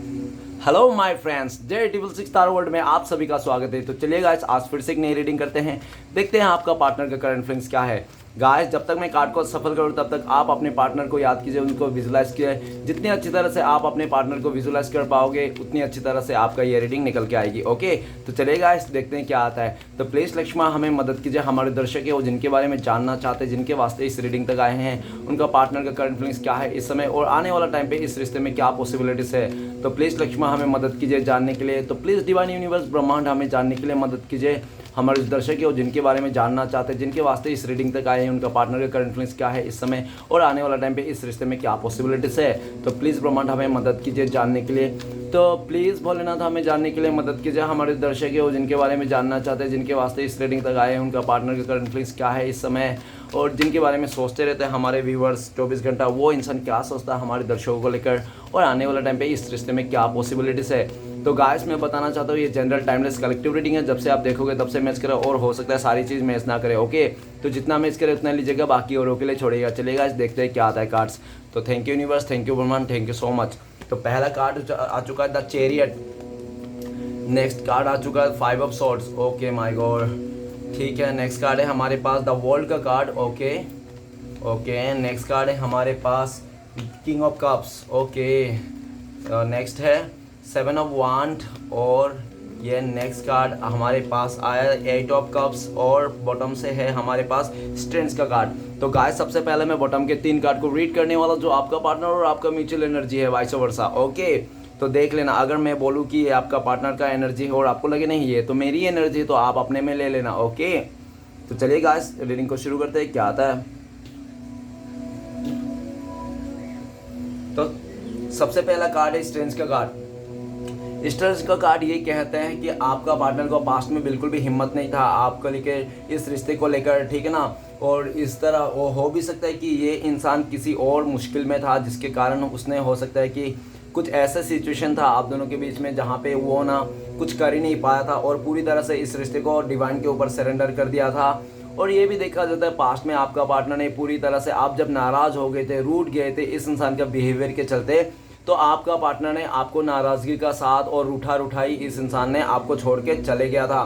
Hello my friends, J triple six star world में आप सभी का स्वागत है। तो चलिए गाइस, आज फिर से एक नई रीडिंग करते हैं। देखते हैं आपका पार्टनर का करंट फीलिंग्स क्या है। गाइस, जब तक मैं कार्ड को सफल करूँ तब तक आप अपने पार्टनर को याद कीजिए, उनको विजुलाइज कीजिए। जितनी अच्छी तरह से आप अपने पार्टनर को विजुलाइज कर पाओगे उतनी अच्छी तरह से आपका ये रीडिंग निकल के आएगी। ओके, तो चलिए गाइस, देखते हैं क्या आता है। तो प्लीज़ लक्ष्मा हमें मदद कीजिए। हमारे दर्शक है वो जिनके बारे में जानना चाहते हैं, जिनके वास्ते इस रीडिंग तक आए हैं, उनका पार्टनर का करंट फीलिंग्स क्या है इस समय और आने वाला टाइम पे इस रिश्ते में क्या पॉसिबिलिटीज़ है। तो प्लीज़ लक्ष्मा हमें मदद कीजिए जानने के लिए। तो प्लीज़ डिवाइन यूनिवर्स ब्रह्मांड हमें जानने के लिए मदद कीजिए। हमारे दर्शक है वो जिनके बारे में जानना चाहते हैं, जिनके वास्ते इस रीडिंग तक आए हैं, उनका पार्टनर का करंट फीलिंग्स क्या है इस समय और आने वाला टाइम पे इस रिश्ते में क्या पॉसिबिलिटीज़ है। तो प्लीज़ ब्रह्मांड हमें मदद कीजिए जानने के लिए। तो प्लीज़ भोलेनाथ हमें जानने के लिए मदद कीजिए। हमारे दर्शक है वो जिनके बारे में जानना चाहते हैं, जिनके वास्ते इस रीडिंग तक आए हैं, उनका पार्टनर का करंट फीलिंग्स क्या है इस समय और जिनके बारे में सोचते रहते हैं हमारे व्यूवर्स 24 घंटा, वो इंसान क्या सोचता है हमारे दर्शकों को लेकर और आने वाला टाइम पे इस रिश्ते में क्या पॉसिबिलिटीज़ है। तो गाइस, मैं बताना चाहता हूँ ये जनरल टाइमलेस कलेक्टिव रीडिंग है। जब से आप देखोगे तब से मैच करें और हो सकता है सारी चीज़ मैच ना करे। ओके, तो जितना मैच करे उतना लीजिएगा, बाकी औरों के लिए छोड़िएगा। चलिएगा, देखते हैं क्या आता है कार्ड्स। तो thank you universe, thank you ब्रह्मांड, थैंक यू सो मच। तो पहला कार्ड आ चुका है द चैरियट। नेक्स्ट कार्ड आ चुका है 5 of swords. Okay my god, ठीक है। नेक्स्ट कार्ड है हमारे पास द वर्ल्ड का card. Okay okay, next card है हमारे पास king of cups. Okay, next है 7 ऑफ वांड और ये नेक्स्ट कार्ड हमारे पास आया 8 ऑफ कप्स और बॉटम से है हमारे पास स्ट्रेंथ का कार्ड। तो गाइस, सबसे पहले मैं बॉटम के 3 कार्ड को रीड करने वाला जो आपका पार्टनर और आपका म्यूचुअल एनर्जी है, वाइस वर्सा। ओके, तो देख लेना। अगर मैं बोलूँ कि ये आपका पार्टनर का एनर्जी है और आपको लगे नहीं ये तो मेरी एनर्जी, तो आप अपने में ले लेना। ओके, तो चलिए गाइस, रीडिंग को शुरू करते हैं। क्या आता है। तो सबसे पहला कार्ड है स्ट्रेंथ का कार्ड। स्ट्रेंथ का कार्ड ये कहते हैं कि आपका पार्टनर को पास्ट में बिल्कुल भी हिम्मत नहीं था आपको लेकर, इस रिश्ते को लेकर, ठीक है ना। और इस तरह वो हो भी सकता है कि ये इंसान किसी और मुश्किल में था जिसके कारण उसने, हो सकता है कि कुछ ऐसा सिचुएशन था आप दोनों के बीच में जहाँ पे वो ना कुछ कर ही नहीं पाया था और पूरी तरह से इस रिश्ते को डिवाइन के ऊपर सरेंडर कर दिया था। और ये भी देखा जाता है पास्ट में आपका पार्टनर ने पूरी तरह से, आप जब नाराज़ हो गए थे, रूठ गए थे इस इंसान का बिहेवियर के चलते, तो आपका पार्टनर ने आपको नाराज़गी का साथ और रूठाई इस इंसान ने आपको छोड़ के चले गया था।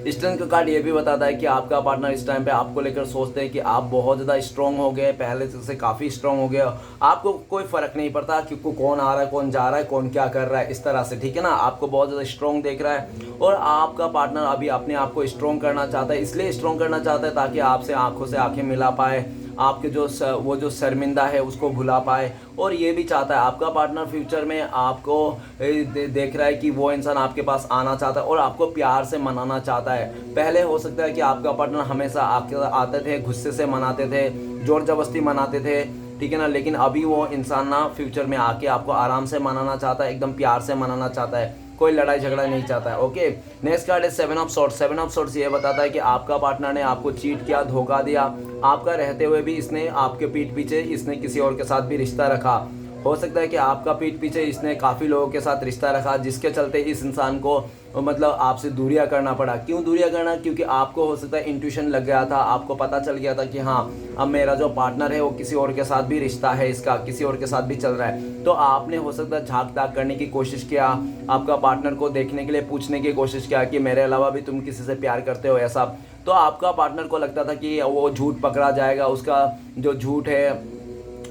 स्ट्रेंथ का कार्ड ये भी बताता है कि आपका पार्टनर इस टाइम पे आपको लेकर सोचते हैं कि आप बहुत ज़्यादा स्ट्रॉन्ग हो गए, पहले से काफ़ी स्ट्रॉन्ग हो गए, आपको कोई फ़र्क नहीं पड़ता कि कौन आ रहा है, कौन जा रहा है, कौन क्या कर रहा है, इस तरह से, ठीक है ना। आपको बहुत ज़्यादा स्ट्रॉन्ग देख रहा है और आपका पार्टनर अभी अपने आप को स्ट्रॉन्ग करना चाहता है, इसलिए स्ट्रॉन्ग करना चाहता है ताकि आपसे आंखों से आंखें मिला पाए, आपके वो जो शर्मिंदा है उसको भुला पाए। और ये भी चाहता है आपका पार्टनर फ्यूचर में आपको देख रहा है कि वो इंसान आपके पास आना चाहता है और आपको प्यार से मनाना चाहता है। पहले हो सकता है कि आपका पार्टनर हमेशा आते थे, गुस्से से मनाते थे, जोर जबरदस्ती मनाते थे, ठीक है ना। लेकिन अभी वो इंसान ना फ्यूचर में आके आपको आराम से मनाना चाहता है, एकदम प्यार से मनाना चाहता है, कोई लड़ाई झगड़ा नहीं चाहता है। ओके, नेक्स्ट कार्ड है 7 ऑफ सॉर्ड्स। 7 ऑफ सॉर्ड्स ये बताता है कि आपका पार्टनर ने आपको चीट किया, धोखा दिया, आपका रहते हुए भी इसने आपके पीठ पीछे इसने किसी और के साथ भी रिश्ता रखा। हो सकता है कि आपका पीठ पीछे इसने काफ़ी लोगों के साथ रिश्ता रखा जिसके चलते इस इंसान को मतलब आपसे दूरियां करना पड़ा। क्यों दूरियां करना? क्योंकि आपको हो सकता है इंट्यूशन लग गया था, आपको पता चल गया था कि हाँ, अब मेरा जो पार्टनर है वो किसी और के साथ भी रिश्ता है, इसका किसी और के साथ भी चल रहा है। तो आपने हो सकता है झाँक ताक करने की कोशिश किया, आपका पार्टनर को देखने के लिए पूछने की कोशिश किया कि मेरे अलावा भी तुम किसी से प्यार करते हो ऐसा। तो आपका पार्टनर को लगता था कि वो झूठ पकड़ा जाएगा, उसका जो झूठ है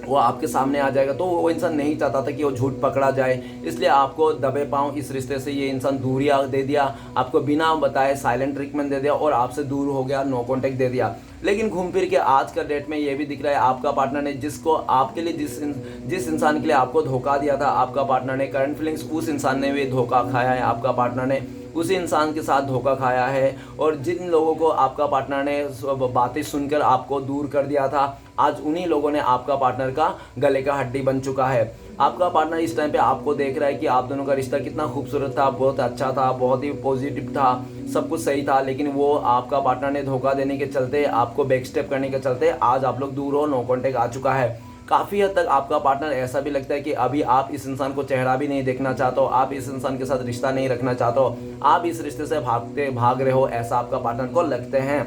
वो आपके सामने आ जाएगा। तो वो इंसान नहीं चाहता था कि वो झूठ पकड़ा जाए, इसलिए आपको दबे पाँव इस रिश्ते से ये इंसान दूरियां दे दिया, आपको बिना बताए साइलेंट ट्रीटमेंट दे दिया और आपसे दूर हो गया, नो कांटेक्ट दे दिया। लेकिन घूम फिर के आज का डेट में ये भी दिख रहा है आपका पार्टनर ने जिसको आपके लिए जिस इंसान के लिए आपको धोखा दिया था, आपका पार्टनर ने करंट फीलिंग्स, उस इंसान ने भी धोखा खाया है, आपका पार्टनर ने उसी इंसान के साथ धोखा खाया है। और जिन लोगों को आपका पार्टनर ने बातें सुनकर आपको दूर कर दिया था, आज उन्हीं लोगों ने आपका पार्टनर का गले का हड्डी बन चुका है। आपका पार्टनर इस टाइम पे आपको देख रहा है कि आप दोनों का रिश्ता कितना खूबसूरत था, बहुत अच्छा था, बहुत ही पॉजिटिव था, सब कुछ सही था। लेकिन वो आपका पार्टनर ने धोखा देने के चलते, आपको बैक स्टेप करने के चलते आज आप लोग दूर हो, नो कॉन्टेक्ट आ चुका है। काफ़ी हद तक आपका पार्टनर ऐसा भी लगता है कि अभी आप इस इंसान को चेहरा भी नहीं देखना चाहते हो, आप इस इंसान के साथ रिश्ता नहीं रखना चाहते हो, आप इस रिश्ते से भाग रहे हो, ऐसा आपका पार्टनर को लगते हैं।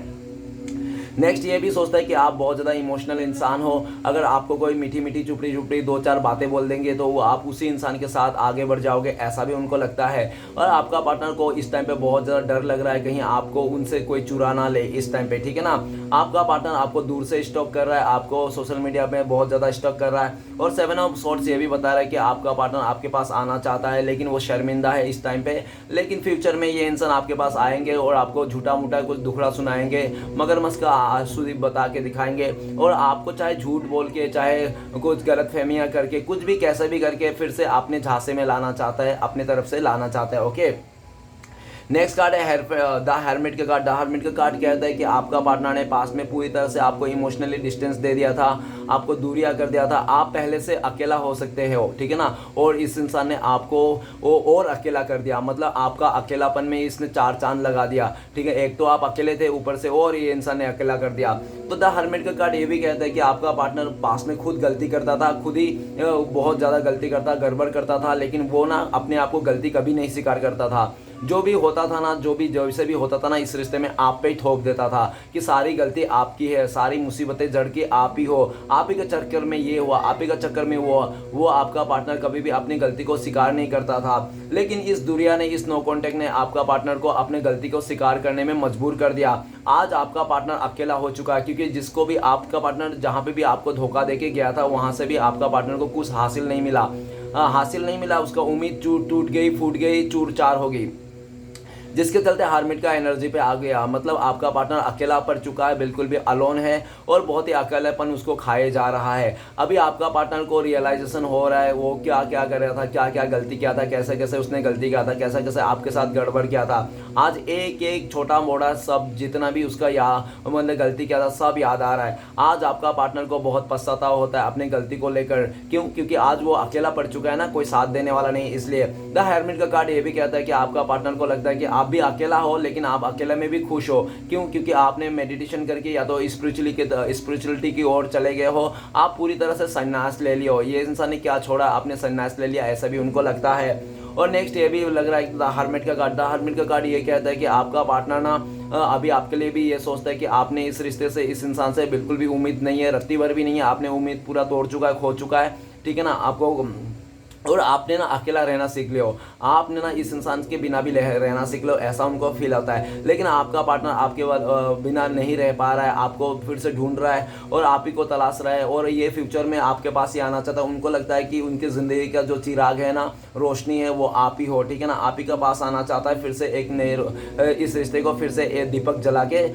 नेक्स्ट ये भी सोचता है कि आप बहुत ज़्यादा इमोशनल इंसान हो, अगर आपको कोई मीठी मीठी चुपड़ी चुपड़ी दो चार बातें बोल देंगे तो वो आप उसी इंसान के साथ आगे बढ़ जाओगे, ऐसा भी उनको लगता है। और आपका पार्टनर को इस टाइम पे बहुत ज़्यादा डर लग रहा है कहीं आपको उनसे कोई चुरा ना ले इस टाइम पे, ठीक है ना। आपका पार्टनर आपको दूर से स्टॉक कर रहा है, आपको सोशल मीडिया पे बहुत ज़्यादा स्टॉक कर रहा है। और 7 ऑफ सॉर्ड्स ये भी बता रहा है कि आपका पार्टनर आपके पास आना चाहता है लेकिन वो शर्मिंदा है इस टाइम पे, लेकिन फ्यूचर में ये इंसान आपके पास आएंगे और आपको झूठा मूठा कुछ दुखड़ा सुनाएंगे, मगरमच्छ का आंसू बता के दिखाएंगे, और आपको चाहे झूठ बोल के चाहे कुछ गलत फहमियाँ करके कुछ भी कैसे भी करके फिर से अपने झांसे में लाना चाहता है, अपने तरफ से लाना चाहता है। ओके, नेक्स्ट कार्ड है द हर्मिट का कार्ड। द हर्मिट का कार्ड कहता है कि आपका पार्टनर ने पास में पूरी तरह से आपको इमोशनली डिस्टेंस दे दिया था, आपको दूरियां कर दिया था, आप पहले से अकेला हो सकते हो, ठीक है ना। और इस इंसान ने आपको और अकेला कर दिया, मतलब आपका अकेलापन में इसने चार चांद लगा दिया, ठीक है। एक तो आप अकेले थे, ऊपर से और ये इंसान ने अकेला कर दिया। तो द हर्मिट का कार्ड ये भी कहता है कि आपका पार्टनर पास में खुद गलती करता था, खुद ही बहुत ज़्यादा गलती करता, गड़बड़ करता था, लेकिन वो ना अपने आप को गलती कभी नहीं स्वीकार करता था। जो भी होता था ना, जैसे भी होता था ना इस रिश्ते में, आप पे ही थोप देता था कि सारी गलती आपकी है, सारी मुसीबतें जड़ की आप ही हो, आप ही के चक्कर में ये हुआ, आप ही के चक्कर में वो आपका पार्टनर कभी भी अपनी गलती को स्वीकार नहीं करता था। लेकिन इस दुनिया ने, इस नो कॉन्टेक्ट ने आपका पार्टनर को अपने गलती को स्वीकार करने में मजबूर कर दिया। आज आपका पार्टनर अकेला हो चुका है, क्योंकि जिसको भी आपका पार्टनर जहाँ पे भी आपको धोखा देके गया था वहाँ से भी आपका पार्टनर को कुछ हासिल नहीं मिला, उसका उम्मीद टूट गई, फूट गई, चूर चार हो गई, जिसके चलते हार्मिट का एनर्जी पे आ गया। मतलब आपका पार्टनर अकेला पड़ चुका है, बिल्कुल भी अलोन है और बहुत ही अकेलापन उसको खाए जा रहा है। अभी आपका पार्टनर को रियलाइजेशन हो रहा है वो क्या क्या कर रहा था, क्या क्या गलती किया था, कैसे कैसे उसने गलती किया था, कैसे कैसे आपके साथ गड़बड़ किया था। आज एक एक छोटा मोटा सब जितना भी उसका मतलब गलती किया था सब याद आ रहा है। आज आपका पार्टनर को बहुत पछतावा होता है अपनी गलती को लेकर, क्योंकि आज वो अकेला पड़ चुका है ना, कोई साथ देने वाला नहीं। इसलिए द हर्मिट का कार्ड ये भी कहता है कि आपका पार्टनर को लगता है कि आप भी अकेला हो लेकिन आप अकेले में भी खुश हो। क्यों? क्योंकि आपने मेडिटेशन करके या तो स्पिरिचुअलिटी की ओर चले गए हो, आप पूरी तरह से संन्यास ले लियो। ये इंसान ने क्या छोड़ा, आपने संन्यास ले लिया, ऐसा भी उनको लगता है। और नेक्स्ट ये भी लग रहा है कि द हर्मिट का कार्ड ये कहता है कि आपका पार्टनर ना अभी आपके लिए भी ये सोचता है कि आपने इस रिश्ते से, इस इंसान से बिल्कुल भी उम्मीद नहीं है, रत्ती भर भी नहीं है, आपने उम्मीद पूरा तोड़ चुका है, खो चुका है, ठीक है ना। आपको और आपने ना अकेला रहना सीख लियो, आपने ना इस इंसान के बिना भी रहना सीख लो, ऐसा उनको फील होता है। लेकिन आपका पार्टनर आपके बिना नहीं रह पा रहा है, आपको फिर से ढूंढ रहा है और आप ही को तलाश रहा है, और ये फ्यूचर में आपके पास ही आना चाहता है। उनको लगता है कि उनकी ज़िंदगी का जो चिराग है ना, रोशनी है, वो आप ही हो, ठीक है ना। आप ही के पास आना चाहता है, फिर से एक नए इस रिश्ते को फिर से एक दीपक जला के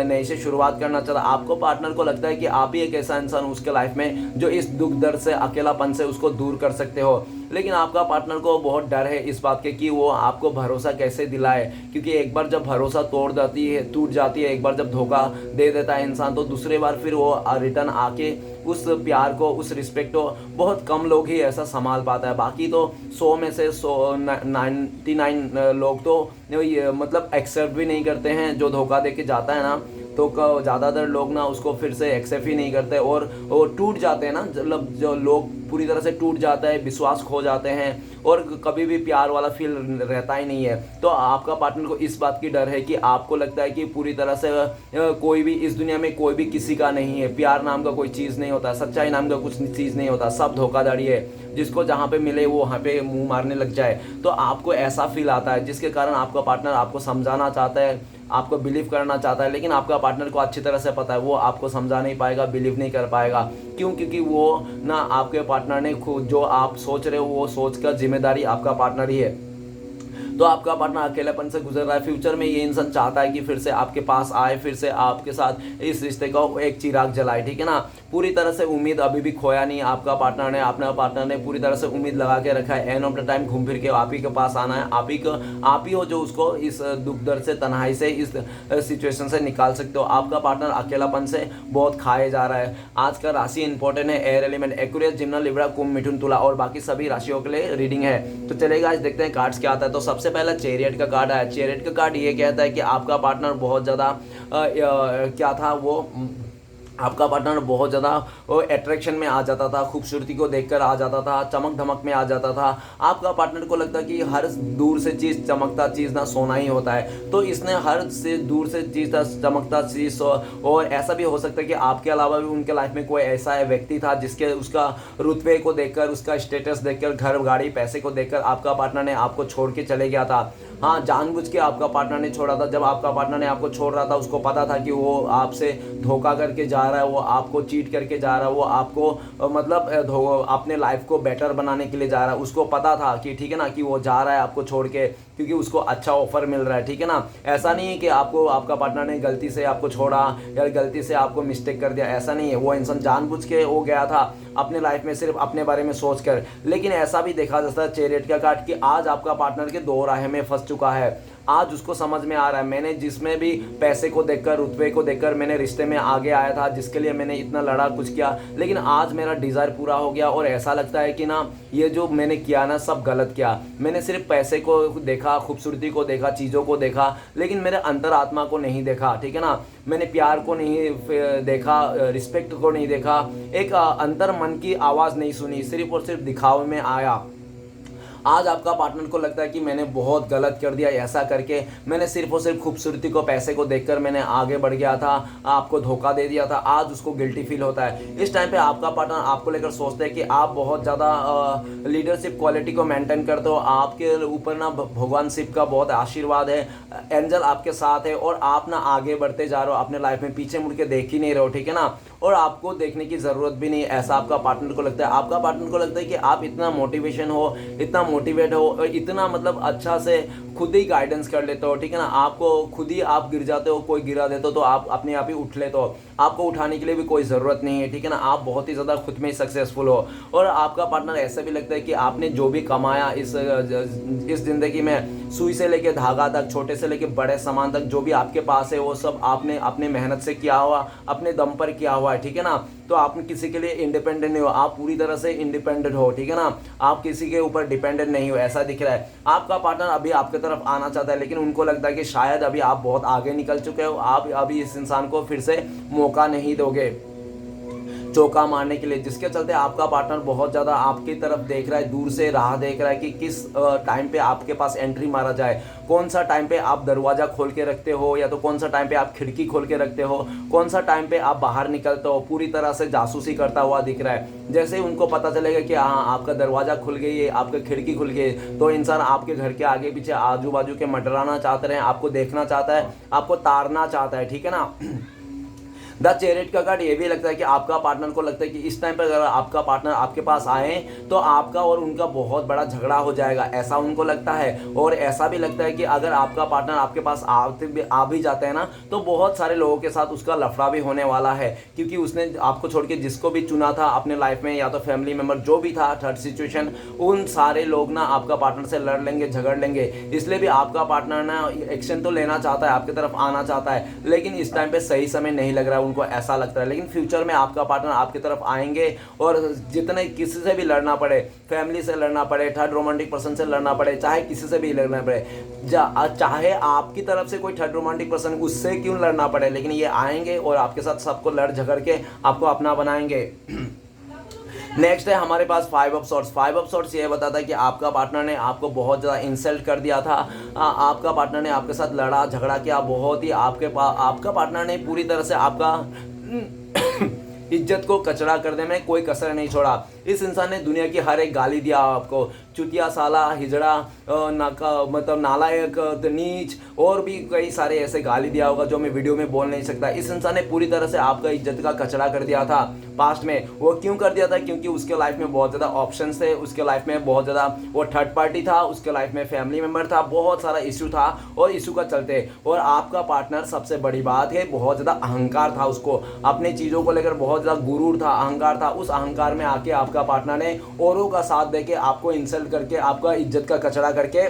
नई से शुरुआत करना चाहता है। आपको पार्टनर को लगता है कि आप ही एक ऐसा इंसान उसके लाइफ में जो इस दुख दर्द से, अकेलापन से उसको दूर कर सकते हो। लेकिन आपका पार्टनर को बहुत डर है इस बात के कि वो आपको भरोसा कैसे दिलाए, क्योंकि एक बार जब भरोसा टूट जाती है, एक बार जब धोखा दे देता है इंसान, तो दूसरे बार फिर वो रिटर्न आके उस प्यार को, उस रिस्पेक्ट को बहुत कम लोग ही ऐसा संभाल पाता है। बाकी तो 100 में से 99 लोग तो मतलब एक्सेप्ट भी नहीं करते हैं। जो धोखा दे के जाता है ना, तो ज़्यादातर लोग ना उसको फिर से एक्सेप्ट ही नहीं करते और वो टूट जाते हैं ना। मतलब जो लोग पूरी तरह से टूट जाता है, विश्वास खो जाते हैं और कभी भी प्यार वाला फील रहता ही नहीं है। तो आपका पार्टनर को इस बात की डर है कि आपको लगता है कि पूरी तरह से कोई भी इस दुनिया में कोई भी किसी का नहीं है, प्यार नाम का कोई चीज़ नहीं होता, सच्चाई नाम का कुछ चीज़ नहीं होता, सब धोखाधड़ी है। जिसको जहाँ पे मिले वो वहाँ पे मुंह मारने लग जाए, तो आपको ऐसा फील आता है, जिसके कारण आपका पार्टनर आपको समझाना चाहता है, आपको बिलीव करना चाहता है। लेकिन आपका पार्टनर को अच्छी तरह से पता है वो आपको समझा नहीं पाएगा, बिलीव नहीं कर पाएगा। क्यों? क्योंकि वो ना आपके पार्टनर ने खुद जो आप सोच रहे हो वो सोच का जिम्मेदारी आपका पार्टनर ही है। तो आपका पार्टनर अकेलेपन से गुजर रहा है। फ्यूचर में ये इंसान चाहता है कि फिर से आपके पास आए, फिर से आपके साथ इस रिश्ते का एक चिराग जलाए, ठीक है ना। पूरी तरह से उम्मीद अभी भी खोया नहीं आपका पार्टनर ने, अपने पार्टनर ने पूरी तरह से उम्मीद लगा के रखा है। एंड ऑफ द टाइम घूम फिर के आप ही के पास आना है, आप ही हो जो उसको इस दुख दर्द से, तन्हाई से, इस सिचुएशन से निकाल सकते हो। आपका पार्टनर अकेलापन से बहुत खाए जा रहा है। आज का राशि इंपॉर्टेंट है, एयर एलिमेंट, एक्वेरियस, जिम्ना, लिब्रा, कुंभ, मिथुन, तुला और बाकी सभी राशियों के लिए रीडिंग है। तो चलेगा, आज देखते हैं कार्ड्स क्या आता है। तो सबसे पहला चैरियट का कार्ड है। चैरियट का कार्ड ये कहता है कि आपका पार्टनर बहुत ज़्यादा क्या था, वो आपका पार्टनर बहुत ज़्यादा वो अट्रैक्शन में आ जाता था, खूबसूरती को देखकर आ जाता था, चमक धमक में आ जाता था। आपका पार्टनर को लगता कि हर दूर से चीज़ चमकता चीज़ ना सोना ही होता है, तो इसने हर से दूर से चीज़ चमकता चीज़ और ऐसा भी हो सकता है कि आपके अलावा भी उनके लाइफ में कोई ऐसा व्यक्ति था जिसके उसका रुतबे को देखकर, उसका स्टेटस देखकर, घर गाड़ी पैसे को देखकर आपका पार्टनर ने आपको छोड़ के चले गया था। हाँ, जानबूझ के आपका पार्टनर ने छोड़ा था। जब आपका पार्टनर ने आपको छोड़ रहा था, उसको पता था कि वो आपसे धोखा करके जा रहा है, वो आपको चीट करके जा रहा है, वो आपको मतलब अपने लाइफ को बेटर बनाने के लिए जा रहा है। उसको पता था कि ठीक है ना, कि वो जा रहा है आपको छोड़ के क्योंकि उसको अच्छा ऑफर मिल रहा है, ठीक है ना। ऐसा नहीं है कि आपको आपका पार्टनर ने गलती से आपको छोड़ा या गलती से आपको मिस्टेक कर दिया, ऐसा नहीं है। वो इंसान जानबूझ के हो गया था अपने लाइफ में सिर्फ अपने बारे में सोच कर। लेकिन ऐसा भी देखा जाता है चैरियट का कार्ड कि आज आपका पार्टनर के दो राह में फंस चुका है। आज उसको समझ में आ रहा है, मैंने जिसमें भी पैसे को देखकर, रुतबे को देखकर मैंने रिश्ते में आगे आया था, जिसके लिए मैंने इतना लड़ा कुछ किया, लेकिन आज मेरा डिज़ायर पूरा हो गया और ऐसा लगता है कि ना ये जो मैंने किया ना सब गलत किया। मैंने सिर्फ पैसे को देखा, खूबसूरती को देखा, चीज़ों को देखा, लेकिन मेरे अंतरात्मा को नहीं देखा, ठीक है ना। मैंने प्यार को नहीं देखा, रिस्पेक्ट को नहीं देखा, एक अंतर मन की आवाज़ नहीं सुनी, सिर्फ और सिर्फ दिखावे में आया। आज आपका पार्टनर को लगता है कि मैंने बहुत गलत कर दिया, ऐसा करके मैंने सिर्फ और सिर्फ खूबसूरती को, पैसे को देखकर मैंने आगे बढ़ गया था, आपको धोखा दे दिया था। आज उसको गिल्टी फील होता है। इस टाइम पे आपका पार्टनर आपको लेकर सोचता है कि आप बहुत ज़्यादा लीडरशिप क्वालिटी को मेंटेन करते हो, आपके ऊपर ना भगवान शिव का बहुत आशीर्वाद है, एंजल आपके साथ है और आप ना आगे बढ़ते जा रहे हो अपने लाइफ में, पीछे मुड़ के देख ही नहीं रहे हो, ठीक है ना। और आपको देखने की ज़रूरत भी नहीं, ऐसा आपका पार्टनर को लगता है। आपका पार्टनर को लगता है कि आप इतना मोटिवेशन हो, इतना मोटिवेट हो और इतना मतलब अच्छा से खुद ही गाइडेंस कर लेते हो, ठीक है ना। आपको खुद ही आप गिर जाते हो, कोई गिरा देते हो तो आप अपने आप ही उठ लेते हो, आपको उठाने के लिए भी कोई ज़रूरत नहीं है, ठीक है ना। आप बहुत ही ज़्यादा खुद में ही सक्सेसफुल हो। और आपका पार्टनर ऐसा भी लगता है कि आपने जो भी कमाया इस ज़िंदगी में, सुई से लेके धागा तक, छोटे से लेके बड़े सामान तक, जो भी आपके पास है वो सब आपने अपने मेहनत से किया हुआ, अपने दम पर किया हुआ है, ठीक है ना। तो आप किसी के लिए इंडिपेंडेंट नहीं हो, आप पूरी तरह से इंडिपेंडेंट हो, ठीक है ना। आप किसी के ऊपर डिपेंडेंट नहीं हो, ऐसा दिख रहा है। आपका पार्टनर अभी आपके तरफ आना चाहता है, लेकिन उनको लगता है कि शायद अभी आप बहुत आगे निकल चुके हो, आप अभी इस इंसान को फिर से मौका नहीं दोगे चौका मारने के लिए, जिसके चलते आपका पार्टनर बहुत ज़्यादा आपकी तरफ देख रहा है, दूर से राह देख रहा है कि किस टाइम पे आपके पास एंट्री मारा जाए, कौन सा टाइम पे आप दरवाज़ा खोल के रखते हो, या तो कौन सा टाइम पे आप खिड़की खोल के रखते हो, कौन सा टाइम पे आप बाहर निकलते हो। पूरी तरह से जासूसी करता हुआ दिख रहा है। जैसे ही उनको पता चलेगा कि हाँ आपका दरवाज़ा खुल गई है, आपकी खिड़की खुल गई, तो इंसान आपके घर के आगे पीछे, आजू बाजू के मंडराना चाहते हैं, आपको देखना चाहता है, आपको तारना चाहता है, ठीक है ना। द चैरियट का कार्ड ये भी लगता है कि आपका पार्टनर को लगता है कि इस टाइम पर अगर आपका पार्टनर आपके पास आए तो आपका और उनका बहुत बड़ा झगड़ा हो जाएगा, ऐसा उनको लगता है। और ऐसा भी लगता है कि अगर आपका पार्टनर आपके पास आ भी जाते हैं ना, तो बहुत सारे लोगों के साथ उसका लफड़ा भी होने वाला है, क्योंकि उसने आपको छोड़ के जिसको भी चुना था अपने लाइफ में, या तो फैमिली मेम्बर जो भी था, थर्ड सिचुएशन, उन सारे लोग ना आपका पार्टनर से लड़ लेंगे, झगड़ लेंगे। इसलिए भी आपका पार्टनर ना एक्शन तो लेना चाहता है, आपकी तरफ आना चाहता है, लेकिन इस टाइम पे सही समय नहीं लग रहा है, उनको ऐसा लगता है। लेकिन फ्यूचर में आपका पार्टनर आपकी तरफ आएंगे और जितने किसी से भी लड़ना पड़े, फैमिली से लड़ना पड़े, थर्ड रोमांटिक पर्सन से लड़ना पड़े, चाहे किसी से भी लड़ना पड़े, चाहे आपकी तरफ से कोई थर्ड रोमांटिक पर्सन, उससे क्यों लड़ना पड़े, लेकिन ये आएंगे और आपके साथ सबको लड़ झगड़ के आपको अपना बनाएंगे। नेक्स्ट है हमारे पास 5 ऑफ सॉर्ड्स। 5 ऑफ सॉर्ड्स ये बताता है कि आपका पार्टनर ने आपको बहुत ज़्यादा इंसल्ट कर दिया था, आपका पार्टनर ने आपके साथ लड़ा झगड़ा किया, बहुत ही आपका पार्टनर ने पूरी तरह से आपका इज्जत को कचरा करने में कोई कसर नहीं छोड़ा। इस इंसान ने दुनिया की हर एक गाली दिया आपको, चुतिया, साला, हिजड़ा, मतलब नालायक, नीच, और भी कई सारे ऐसे गाली दिया होगा जो मैं वीडियो में बोल नहीं सकता। इस इंसान ने पूरी तरह से आपका इज्जत का कचरा कर दिया था पास्ट में। वो क्यों कर दिया था? क्योंकि उसके लाइफ में बहुत ज़्यादा ऑप्शंस थे, उसके लाइफ में बहुत ज़्यादा वो थर्ड पार्टी था, उसके लाइफ में फैमिली मेम्बर था, बहुत सारा इशू था और इशू का चलते। और आपका पार्टनर, सबसे बड़ी बात है, बहुत ज़्यादा अहंकार था उसको, अपनी चीज़ों को लेकर बहुत ज़्यादा गुरूर था, अहंकार था। उस अहंकार में आके आपका पार्टनर ने औरों का साथ देके, आपको इंसल्ट करके, आपका इज्जत का कचरा करके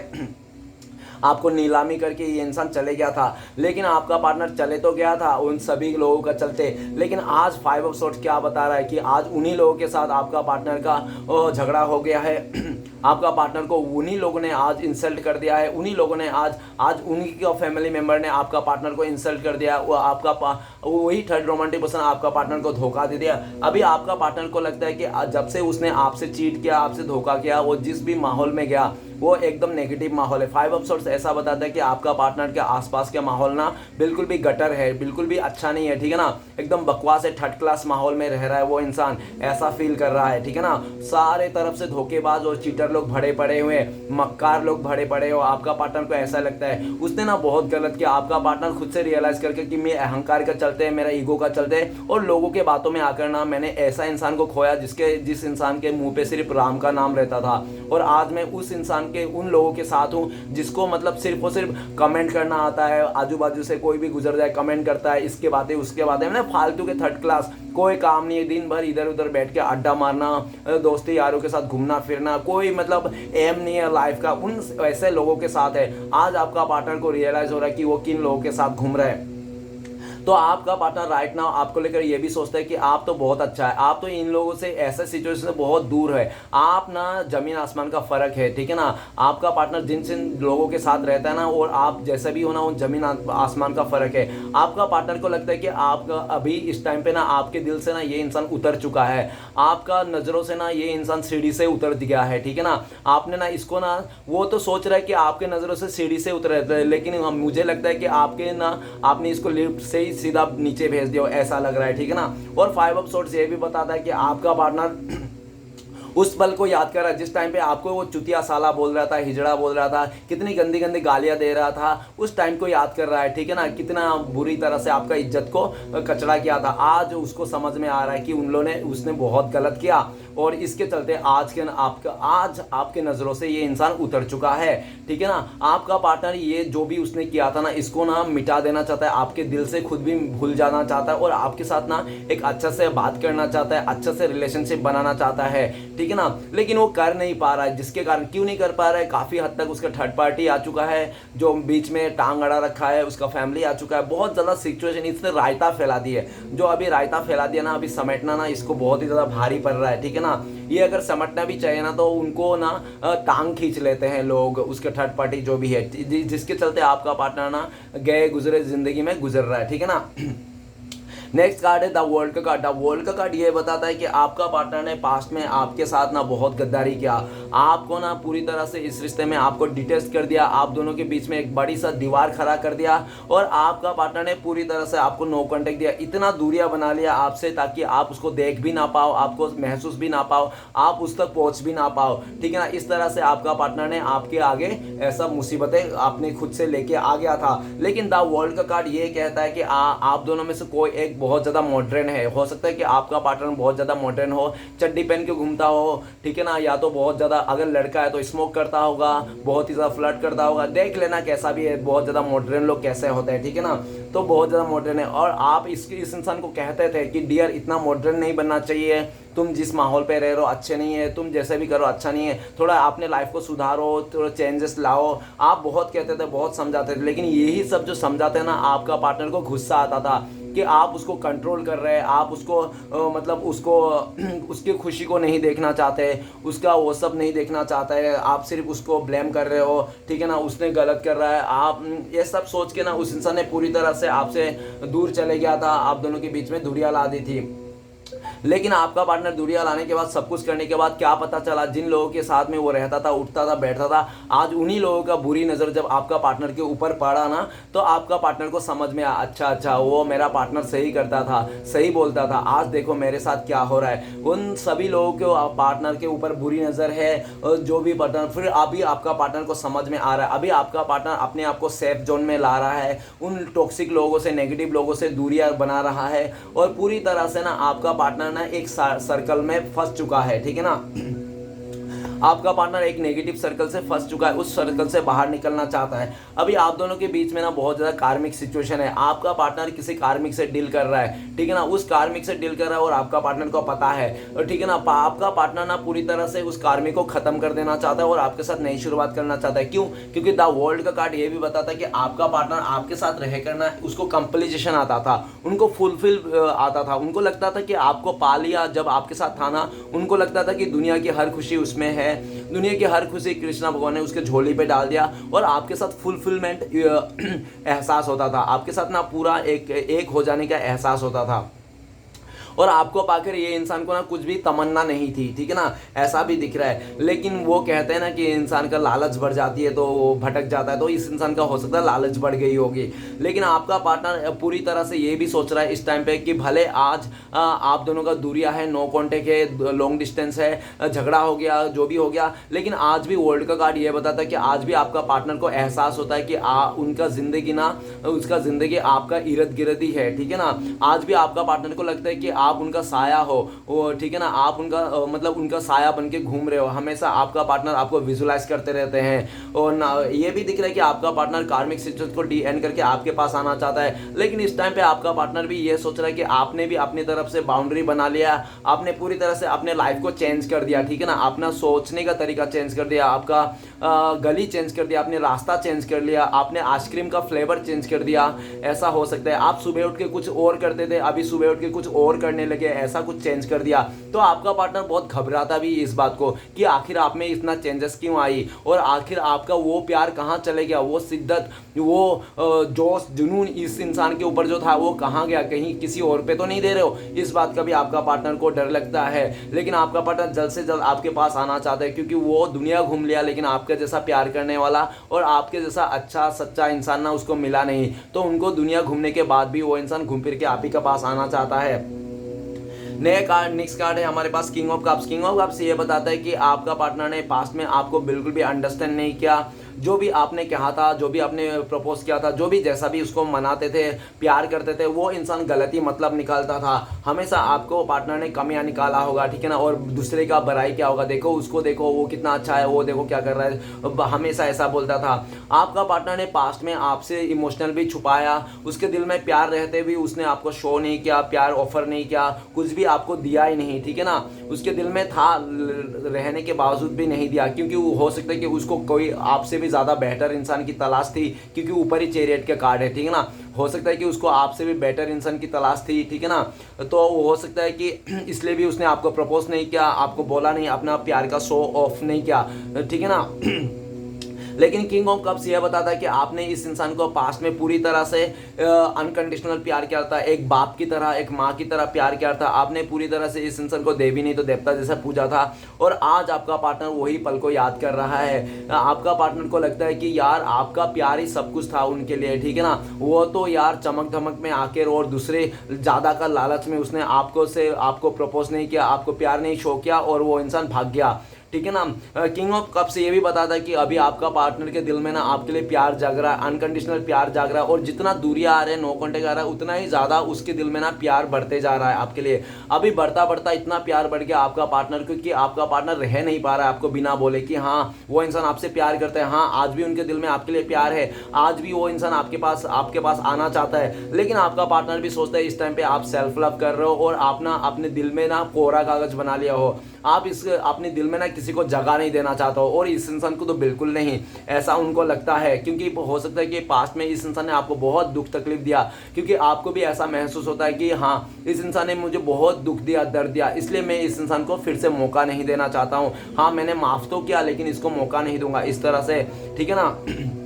आपको नीलामी करके ये इंसान चले गया था, लेकिन आपका पार्टनर चले तो गया था उन सभी लोगों का चलते, लेकिन आज 5 ऑफ सोर्ड्स क्या बता रहा है कि आज उन्हीं लोगों के साथ आपका पार्टनर का झगड़ा हो गया है। आपका पार्टनर को उन्हीं लोगों ने आज इंसल्ट कर दिया है, उन्हीं लोगों ने आज उन्हीं के फैमिली मेंबर ने आपका पार्टनर को इंसल्ट कर दिया। वो वही थर्ड रोमांटिक पर्सन आपका पार्टनर को धोखा दे दिया। अभी आपका पार्टनर को लगता है कि जब से उसने आपसे चीट किया, आपसे धोखा किया, वो जिस भी माहौल में गया वो एकदम नेगेटिव माहौल है। 5 ऑफ सोर्ड्स ऐसा बताता है कि आपका पार्टनर के आसपास का माहौल ना बिल्कुल भी गटर है, बिल्कुल भी अच्छा नहीं है, ठीक है ना, एकदम बकवास है, थर्ड क्लास माहौल में रह रहा है वो इंसान, ऐसा फील कर रहा है, ठीक है ना। सारे तरफ से धोखेबाज और चीटर लोग भरे पड़े हुए, मक्कार लोग भरे पड़े हो। आपका पार्टनर को ऐसा लगता है उसने ना बहुत गलत किया। आपका पार्टनर खुद से रियलाइज करके कि मैं अहंकार का चलते हैं, मेरा ईगो का चलते हैं और लोगों के बातों में आकर ना मैंने ऐसा इंसान को खोया जिस इंसान के मुंह पे सिर्फ राम का नाम रहता था, और आज मैं उस इंसान के उन लोगों के साथ हूँ जिसको मतलब सिर्फ और सिर्फ कमेंट करना आता है, आजू बाजू से कोई भी गुजर जाए कमेंट करता है, इसके बातें उसके बातें, मैंने फालतू के थर्ड क्लास, कोई काम नहीं है, दिन भर इधर उधर बैठ के अड्डा मारना, दोस्ती यारों के साथ घूमना फिरना, कोई मतलब एम नहीं है लाइफ का, उन ऐसे लोगों के साथ है। आज आपका पार्टनर को रियलाइज हो रहा है कि वो किन लोगों के साथ घूम रहा है। तो आपका पार्टनर राइट नाउ आपको लेकर ये भी सोचता है कि आप तो बहुत अच्छा है, आप तो इन लोगों से ऐसे सिचुएशन से बहुत दूर है, आप ना जमीन आसमान का फर्क है, ठीक है ना। आपका पार्टनर जिन जिन लोगों के साथ रहता है ना और आप जैसे भी हो ना, उन जमीन आसमान का फर्क है। आपका पार्टनर को लगता है कि आपका अभी इस टाइम पे ना आपके दिल से ना ये इंसान उतर चुका है, आपका नज़रों से ना ये इंसान सीढ़ी से उतर गया है, ठीक है ना। आपने ना इसको ना, वो तो सोच रहा है कि आपके नज़रों से सीढ़ी से उतर रहता है, लेकिन मुझे लगता है कि आपके ना आपने इसको लिफ्ट से सीधा नीचे भेज दिया, ऐसा लग रहा है, ठीक है ना। और 5 ऑफ सोर्ड्स ये भी बताता है कि आपका पार्टनर उस पल को याद कर रहा है जिस टाइम पे आपको वो चुतिया साला बोल रहा था, हिजड़ा बोल रहा था, कितनी गंदी गंदी गालियां दे रहा था, उस टाइम को याद कर रहा है, ठीक है ना। कितना बुरी तरह से आपका इज्जत को कचड़ा किया था, आज उसको समझ में आ रहा है कि उसने बहुत गलत किया, और इसके चलते आज आपके नज़रों से ये इंसान उतर चुका है, ठीक है ना। आपका पार्टनर ये जो भी उसने किया था ना, इसको ना मिटा देना चाहता है, आपके दिल से खुद भी भूल जाना चाहता है, और आपके साथ ना एक अच्छा से बात करना चाहता है, अच्छा से रिलेशनशिप बनाना चाहता है, ठीक है ना। लेकिन वो कर नहीं पा रहा है, जिसके कारण क्यों नहीं कर पा रहा है, काफ़ी हद तक उसका थर्ड पार्टी आ चुका है जो बीच में टांग अड़ा रखा है, उसका फैमिली आ चुका है, बहुत ज़्यादा सिचुएशन, इसने रायता फैला दी है। जो अभी रायता फैला दिया ना, अभी समेटना ना इसको बहुत ही ज़्यादा भारी पड़ रहा है, ठीक है ना। ये अगर समटना भी चाहिए ना तो उनको ना टांग खींच लेते हैं लोग, उसके थर्ड पार्टी जो भी है, जिसके चलते आपका पार्टनर ना गए गुजरे जिंदगी में गुजर रहा है, ठीक है ना। नेक्स्ट कार्ड है द वर्ल्ड का कार्ड। द वर्ल्ड का कार्ड ये बताता है कि आपका पार्टनर ने पास्ट में आपके साथ ना बहुत गद्दारी किया, आपको ना पूरी तरह से इस रिश्ते में आपको डिटेस्ट कर दिया, आप दोनों के बीच में एक बड़ी सा दीवार खड़ा कर दिया, और आपका पार्टनर ने पूरी तरह से आपको नो कॉन्टेक्ट दिया, इतना दूरियां बना लिया आपसे ताकि आप उसको देख भी ना पाओ, आपको महसूस भी ना पाओ, आप उस तक पहुंच भी ना पाओ, ठीक है ना। इस तरह से आपका पार्टनर ने आपके आगे ऐसा मुसीबतें आपने खुद से लेके आ गया था। लेकिन द वर्ल्ड का कार्ड ये कहता है कि आप दोनों में से कोई एक बहुत ज़्यादा मॉडर्न है, हो सकता है कि आपका पार्टनर बहुत ज़्यादा मॉडर्न हो, चड्डी पहन के घूमता हो, ठीक है ना, या तो बहुत ज़्यादा, अगर लड़का है तो स्मोक करता होगा, बहुत ही ज़्यादा फ्लर्ट करता होगा, देख लेना कैसा भी है, बहुत ज़्यादा मॉडर्न लोग कैसे होते हैं, ठीक है ना। तो बहुत ज़्यादा मॉडर्न है, और आप इस इंसान को कहते थे कि डियर इतना मॉडर्न नहीं बनना चाहिए, तुम जिस माहौल पे रह रहे हो अच्छे नहीं है, तुम जैसे भी करो अच्छा नहीं है, थोड़ा अपने लाइफ को सुधारो, थोड़ा चेंजेस लाओ, आप बहुत कहते थे, बहुत समझाते थे, लेकिन यही सब जो समझाते हैं ना, आपका पार्टनर को गुस्सा आता था कि आप उसको कंट्रोल कर रहे हैं, आप उसको मतलब उसको उसकी खुशी को नहीं देखना चाहते, उसका वो सब नहीं देखना चाहता है, आप सिर्फ उसको ब्लेम कर रहे हो, ठीक है ना, उसने गलत कर रहा है, आप ये सब सोच के ना उस इंसान ने पूरी तरह से आपसे दूर चले गया था, आप दोनों के बीच में दूरियां ला दी थी। लेकिन आपका पार्टनर दूरियां लाने के बाद, सब कुछ करने के बाद क्या पता चला, जिन लोगों के साथ में वो रहता था, उठता था, बैठता था, आज उन्हीं लोगों का बुरी नज़र जब आपका पार्टनर के ऊपर पड़ा ना, तो आपका पार्टनर को समझ में आया, अच्छा वो मेरा पार्टनर सही करता था, सही बोलता था, आज देखो मेरे साथ क्या हो रहा है। उन सभी लोगों के पार्टनर के ऊपर बुरी नज़र है, जो भी पार्टनर, फिर अभी आपका पार्टनर को समझ में आ रहा है, अभी आपका पार्टनर अपने आप को सेफ जोन में ला रहा है, उन टॉक्सिक लोगों से, नेगेटिव लोगों से दूरियां बना रहा है, और पूरी तरह से ना आपका पार्टनर ना एक सर्कल में फंस चुका है, ठीक है ना। आपका पार्टनर एक नेगेटिव सर्कल से फंस चुका है, उस सर्कल से बाहर निकलना चाहता है। अभी आप दोनों के बीच में ना बहुत ज़्यादा कार्मिक सिचुएशन है, आपका पार्टनर किसी कार्मिक से डील कर रहा है, ठीक है ना, उस कार्मिक से डील कर रहा है और आपका पार्टनर को पता है, ठीक है ना। आपका पार्टनर ना पूरी तरह से उस कार्मिक को खत्म कर देना चाहता है और आपके साथ नई शुरुआत करना चाहता है। क्यों? क्योंकि द वर्ल्ड का कार्ड ये भी बताता है कि आपका पार्टनर आपके साथ रह करना उसको कंप्लीशन आता था, उनको फुलफिल आता था, उनको लगता था कि आपको पा लिया जब आपके साथ था ना, उनको लगता था कि दुनिया की हर खुशी उसमें है, दुनिया की हर खुशी कृष्णा भगवान ने उसके झोली पे डाल दिया और आपके साथ फुलफिलमेंट एहसास होता था, आपके साथ ना पूरा एक हो जाने का एहसास होता था। और आपको पाकर ये इंसान को ना कुछ भी तमन्ना नहीं थी, ठीक है ना, ऐसा भी दिख रहा है। लेकिन वो कहते हैं ना कि इंसान का लालच बढ़ जाती है तो वो भटक जाता है, तो इस इंसान का हो सकता है लालच बढ़ गई होगी। लेकिन आपका पार्टनर पूरी तरह से ये भी सोच रहा है इस टाइम पे कि भले आज आप दोनों का दूरिया है, नो कॉन्टेक्ट है, लॉन्ग डिस्टेंस है, झगड़ा हो गया, जो भी हो गया, लेकिन आज भी वर्ल्ड का कार्ड ये बताता है कि आज भी आपका पार्टनर को एहसास होता है कि उनका जिंदगी ना, उसका जिंदगी आपका इर्द गिर्द ही है, ठीक है ना। आज भी आपका पार्टनर को लगता है कि आप उनका साया हो, वो ठीक है ना, आप उनका मतलब उनका साया बन के घूम रहे हो, हमेशा आपका पार्टनर आपको विजुलाइज करते रहते हैं। और ना ये भी दिख रहा है कि आपका पार्टनर कार्मिक सिचुएशन को डी एंड करके आपके पास आना चाहता है। लेकिन इस टाइम पे आपका पार्टनर भी ये सोच रहा है कि आपने भी अपनी तरफ से बाउंड्री बना लिया, आपने पूरी तरह से अपने लाइफ को चेंज कर दिया, ठीक है ना, अपना सोचने का तरीका चेंज कर दिया, आपका गली चेंज कर दिया, आपने रास्ता चेंज कर लिया, आपने आइसक्रीम का फ्लेवर चेंज कर दिया। ऐसा हो सकता है आप सुबह उठ के कुछ और करते थे, अभी सुबह उठ के कुछ और करने लगे, ऐसा कुछ चेंज कर दिया। तो आपका पार्टनर बहुत घबराता भी इस बात को कि आखिर आप में इतना चेंजेस क्यों आई और आखिर आपका वो प्यार कहाँ चले गया, वो शिद्दत, वो जोश जुनून इस इंसान के ऊपर जो था वो कहाँ गया, कहीं किसी और पे तो नहीं दे रहे हो। इस बात का भी आपका पार्टनर को डर लगता है। लेकिन आपका पार्टनर जल्द से जल्द आपके पास आना चाहता है क्योंकि वो दुनिया घूम लिया, लेकिन आपके जैसा प्यार करने वाला और आपके जैसा अच्छा सच्चा इंसान ना उसको मिला नहीं। तो उनको दुनिया घूमने के बाद भी वो इंसान घूम फिर के आप ही के पास आना चाहता है। नए कार्ड, नेक्स्ट कार्ड है हमारे पास king of cups. King of cups ये बताता है कि आपका पार्टनर ने पास्ट में आपको बिल्कुल भी अंडरस्टैंड नहीं किया। जो भी आपने कहा था, जो भी आपने प्रपोज किया था, जो भी जैसा भी उसको मनाते थे, प्यार करते थे, वो इंसान गलती मतलब निकालता था। हमेशा आपको पार्टनर ने कमियां निकाला होगा, ठीक है ना, और दूसरे का बुराई क्या होगा, देखो उसको, देखो वो कितना अच्छा है, वो देखो क्या कर रहा है, हमेशा ऐसा बोलता था। आपका पार्टनर ने पास्ट में आपसे इमोशनल भी छुपाया, उसके दिल में प्यार रहते भी उसने आपको शो नहीं किया, प्यार ऑफर नहीं किया, कुछ भी आपको दिया ही नहीं, ठीक है ना। उसके दिल में था रहने के बावजूद भी नहीं दिया, क्योंकि वो हो सकता है कि उसको कोई आपसे भी ज़्यादा बेहतर इंसान की तलाश थी, क्योंकि ऊपर ही चैरियट के कार्ड है, ठीक है ना। हो सकता है कि उसको आपसे भी बेटर इंसान की तलाश थी, ठीक है ना। तो वो हो सकता है कि इसलिए भी उसने आपको प्रपोज नहीं किया, आपको बोला नहीं, अपना प्यार का शो ऑफ नहीं किया, ठीक है ना। लेकिन किंग ऑफ कप्स यह बताता है कि आपने इस इंसान को पास्ट में पूरी तरह से अनकंडीशनल प्यार किया था, एक बाप की तरह, एक माँ की तरह प्यार किया था। आपने पूरी तरह से इस इंसान को देवी नहीं तो देवता जैसा पूजा था और आज आपका पार्टनर वही पल को याद कर रहा है। आपका पार्टनर को लगता है कि यार आपका प्यार ही सब कुछ था उनके लिए, ठीक है ना। वो तो यार चमक धमक में आकर और दूसरे ज़्यादा का लालच में उसने आपको प्रपोज नहीं किया, आपको प्यार नहीं शो किया और वो इंसान भाग गया, ठीक है ना। किंग ऑफ कप्स ये भी बताता है कि अभी आपका पार्टनर के दिल में ना आपके लिए प्यार जाग रहा है, अनकंडीशनल प्यार जाग रहा है और जितना दूरियां आ रहे हैं, नो कॉन्टेक्ट आ रहा है, उतना ही ज़्यादा उसके दिल में ना प्यार बढ़ते जा रहा है आपके लिए। अभी बढ़ता बढ़ता इतना प्यार बढ़ गया आपका पार्टनर, क्योंकि आपका पार्टनर रह नहीं पा रहा है आपको बिना बोले कि हाँ वो इंसान आपसे प्यार करता है, हाँ आज भी उनके दिल में आपके लिए प्यार है, आज भी वो इंसान आपके पास आना चाहता है। लेकिन आपका पार्टनर भी सोचता है इस टाइम पे आप सेल्फ लव कर रहे हो और आप ना अपने दिल में ना कोरा कागज बना लिया हो, आप अपने दिल में ना किसी को जगह नहीं देना चाहता हो और इस इंसान को तो बिल्कुल नहीं, ऐसा उनको लगता है। क्योंकि हो सकता है कि पास्ट में इस इंसान ने आपको बहुत दुख तकलीफ दिया, क्योंकि आपको भी ऐसा महसूस होता है कि हाँ इस इंसान ने मुझे बहुत दुख दिया, दर्द दिया, इसलिए मैं इस इंसान को फिर से मौका नहीं देना चाहता हूँ। हाँ मैंने माफ तो किया लेकिन इसको मौका नहीं दूंगा, इस तरह से, ठीक है ना।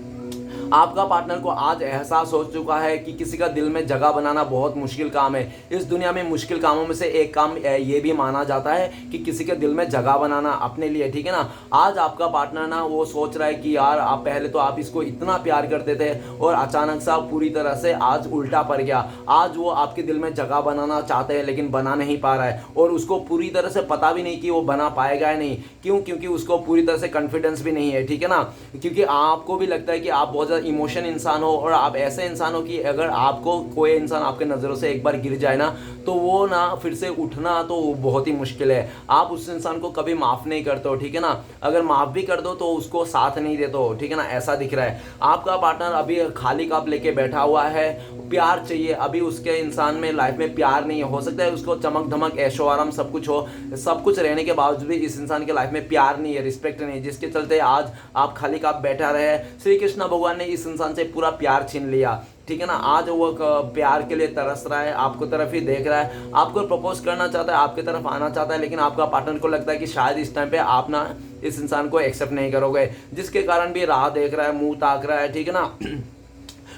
आपका पार्टनर को आज एहसास हो चुका है कि किसी का दिल में जगह बनाना बहुत मुश्किल काम है। इस दुनिया में मुश्किल कामों में से एक काम ये भी माना जाता है कि किसी के दिल में जगह बनाना अपने लिए, ठीक है ना। आज आपका पार्टनर ना वो सोच रहा है कि यार आप पहले तो आप इसको इतना प्यार करते थे और अचानक से पूरी तरह से आज उल्टा पड़ गया। आज वो आपके दिल में जगह बनाना चाहते हैं लेकिन बना नहीं पा रहा है और उसको पूरी तरह से पता भी नहीं कि वो बना पाएगा या नहीं। क्यों? क्योंकि उसको पूरी तरह से कॉन्फिडेंस भी नहीं है, ठीक है ना। क्योंकि आपको भी लगता है कि आप बहुत ज़्यादा इमोशन इंसान हो और आप ऐसे इंसान हो कि अगर आपको कोई इंसान आपके नज़रों से एक बार गिर जाए ना तो वो ना फिर से उठना तो बहुत ही मुश्किल है। आप उस इंसान को कभी माफ़ नहीं करते हो, ठीक है ना। अगर माफ़ भी कर दो तो उसको साथ नहीं देते हो, ठीक है ना। ऐसा दिख रहा है आपका पार्टनर अभी खाली कप लेके बैठा हुआ है, प्यार चाहिए अभी उसके इंसान में, लाइफ में प्यार नहीं है। हो सकता है उसको चमक धमक ऐशो आराम सब कुछ हो, सब कुछ रहने के बावजूद भी इस इंसान के लाइफ में प्यार नहीं है, रिस्पेक्ट नहीं है, जिसके चलते आज आप खाली कप बैठा रहे। श्री कृष्ण भगवान ने इस इंसान से पूरा प्यार छीन लिया, ठीक है ना। आज वो प्यार के लिए तरस रहा है, आपको तरफ ही देख रहा है, आपको प्रपोज करना चाहता है, आपकी तरफ आना चाहता है, लेकिन आपका पार्टनर को लगता है कि शायद इस टाइम पे आप ना इस इंसान को एक्सेप्ट नहीं करोगे, जिसके कारण भी राह देख रहा है, मुंह ताक रहा है, ठीक है ना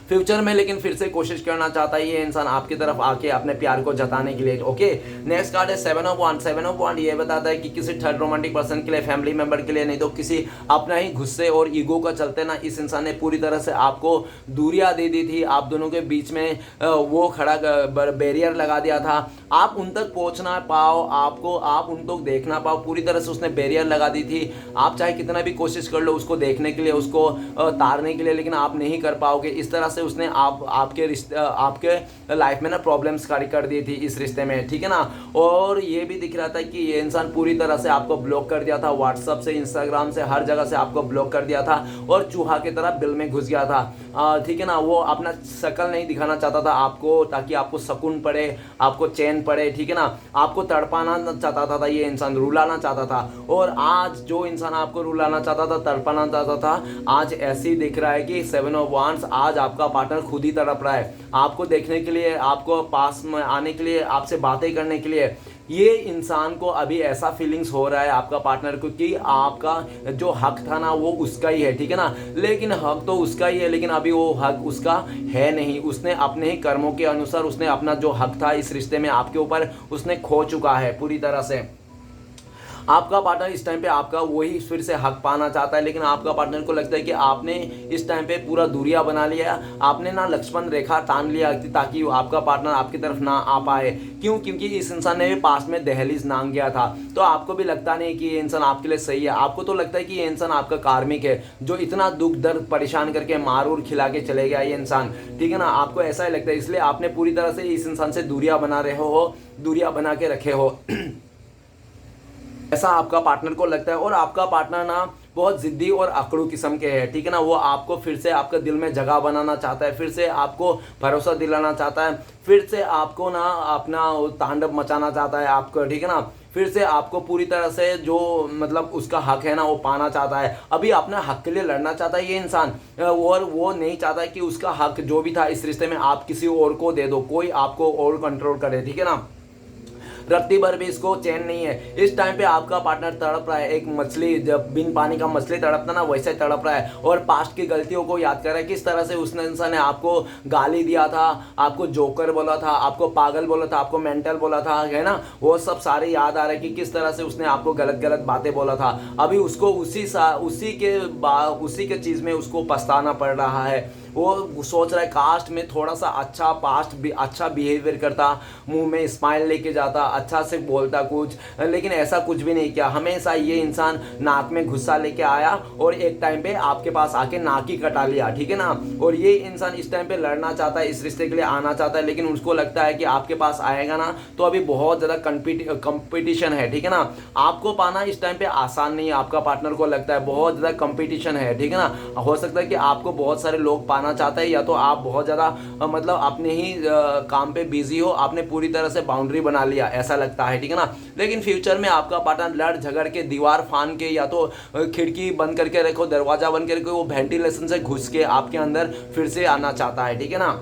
फ्यूचर में। लेकिन फिर से कोशिश करना चाहता है ये इंसान आपकी तरफ आके अपने प्यार को जताने के लिए। ओके, नेक्स्ट कार्ड है 7 ऑफ वांड। 7 ऑफ वांड ये बताता है कि किसी थर्ड रोमांटिक पर्सन के लिए, फैमिली मेंबर के लिए, नहीं तो किसी अपना ही गुस्से और ईगो का चलते ना इस इंसान ने पूरी तरह से आपको दूरियां दे दी थी। आप दोनों के बीच में वो खड़ा बैरियर लगा दिया था, आप उन तक पहुंचना पाओ, आपको आप उन तक देखना पाओ, पूरी तरह से उसने बैरियर लगा दी थी। आप चाहे कितना भी कोशिश कर लो उसको देखने के लिए, उसको तारने के लिए, लेकिन आप नहीं कर पाओगे। इस तरह से उसने आपके रिश्ते, आपके लाइफ में ना प्रॉब्लम्स खड़ी कर दी थी इस रिश्ते में, ठीक है ना। और ये भी दिख रहा था कि ये इंसान पूरी तरह से आपको ब्लॉक कर दिया था, व्हाट्सएप से, इंस्टाग्राम से, हर जगह से आपको ब्लॉक कर दिया था और चूहा की तरह बिल में घुस गया था, ठीक है ना। वो अपना शक्ल नहीं दिखाना चाहता था आपको, ताकि आपको सुकून पड़े, आपको चैन पड़े, ठीक है ना। आपको तड़पाना चाहता था ये इंसान, रुलाना चाहता था। और आज जो इंसान आपको रुलाना चाहता था, तड़पाना चाहता था, आज ऐसे ही दिख रहा है कि 7 ऑफ वांड्स, आज आपका पार्टनर खुद ही तड़प रहा है आपको देखने के लिए, आपको पास में आने के लिए, आपसे बातें करने के लिए। ये इंसान को अभी ऐसा फीलिंग्स हो रहा है आपका पार्टनर को कि आपका जो हक था ना वो उसका ही है, ठीक है ना। लेकिन हक तो उसका ही है, लेकिन अभी वो हक उसका है नहीं। उसने अपने ही कर्मों के अनुसार उसने अपना जो हक था इस रिश्ते में आपके ऊपर, उसने खो चुका है पूरी तरह से। आपका पार्टनर इस टाइम पे आपका वही फिर से हक पाना चाहता है, लेकिन आपका पार्टनर को लगता है कि आपने इस टाइम पे पूरा दूरिया बना लिया, आपने ना लक्ष्मण रेखा तान लिया ताकि आपका पार्टनर आपकी तरफ ना आ पाए। क्यों? क्योंकि इस इंसान ने भी पास में दहलीज नांग गया था, तो आपको भी लगता नहीं कि ये इंसान आपके लिए सही है। आपको तो लगता है कि ये इंसान आपका कार्मिक है, जो इतना दुख दर्द परेशान करके मार उर खिला के चले गया ये इंसान, ठीक है ना। आपको ऐसा ही लगता है, इसलिए आपने पूरी तरह से इस इंसान से दूरिया बना रहे हो, दूरिया बना के रखे हो ऐसा आपका पार्टनर को लगता है। और आपका पार्टनर ना बहुत जिद्दी और अकड़ू किस्म के हैं, ठीक है ना। वो आपको फिर से आपके दिल में जगह बनाना चाहता है, फिर से आपको भरोसा दिलाना चाहता है, फिर से आपको ना अपना तांडव मचाना चाहता है आपको, ठीक है ना। फिर से आपको पूरी तरह से जो मतलब उसका हक है ना वो पाना चाहता है। अभी अपने हक के लिए लड़ना चाहता है ये इंसान, और वो नहीं चाहता कि उसका हक जो भी था इस रिश्ते में आप किसी और को दे दो, कोई आपको और कंट्रोल करे, ठीक है ना। रत्ती भर भी इसको चैन नहीं है। इस टाइम पे आपका पार्टनर तड़प रहा है, एक मछली जब बिन पानी का मछली तड़पता ना वैसे तड़प रहा है, और पास्ट की गलतियों को याद कर रहा है। किस तरह से उसने इंसान ने आपको गाली दिया था, आपको जोकर बोला था, आपको पागल बोला था, आपको मेंटल बोला था, है ना। वो सब सारे याद आ रहे हैं कि किस तरह से उसने आपको गलत गलत बातें बोला था। अभी उसको उसी के चीज़ में उसको पछताना पड़ रहा है। वो सोच रहा है कास्ट में थोड़ा सा अच्छा पास्ट भी अच्छा बिहेवियर करता, मुंह में स्माइल लेके जाता, अच्छा से बोलता कुछ, लेकिन ऐसा कुछ भी नहीं किया। हमेशा ये इंसान नाक में गुस्सा लेके आया और एक टाइम पे आपके पास आके नाक ही कटा लिया, ठीक है ना। और ये इंसान इस टाइम पे लड़ना चाहता है, इस रिश्ते के लिए आना चाहता है, लेकिन उसको लगता है कि आपके पास आएगा ना तो अभी बहुत ज़्यादा कंपटीशन है, ठीक है ना। आपको पाना इस टाइम पे आसान नहीं है, आपका पार्टनर को लगता है बहुत ज़्यादा कंपटीशन है, ठीक है ना। हो सकता है कि आपको बहुत सारे लोग पाना चाहता है, या तो आप बहुत ज़्यादा मतलब अपने ही काम पे बिजी हो, आपने पूरी तरह से बाउंड्री बना लिया ऐसा लगता है, ठीक है ना। लेकिन फ्यूचर में आपका पार्टनर लड़ झगड़ के, दीवार फान के, या तो खिड़की बंद करके रखो, दरवाजा बंद करके, वो वेंटिलेशन से घुस के आपके अंदर फिर से आना चाहता है, ठीक है ना।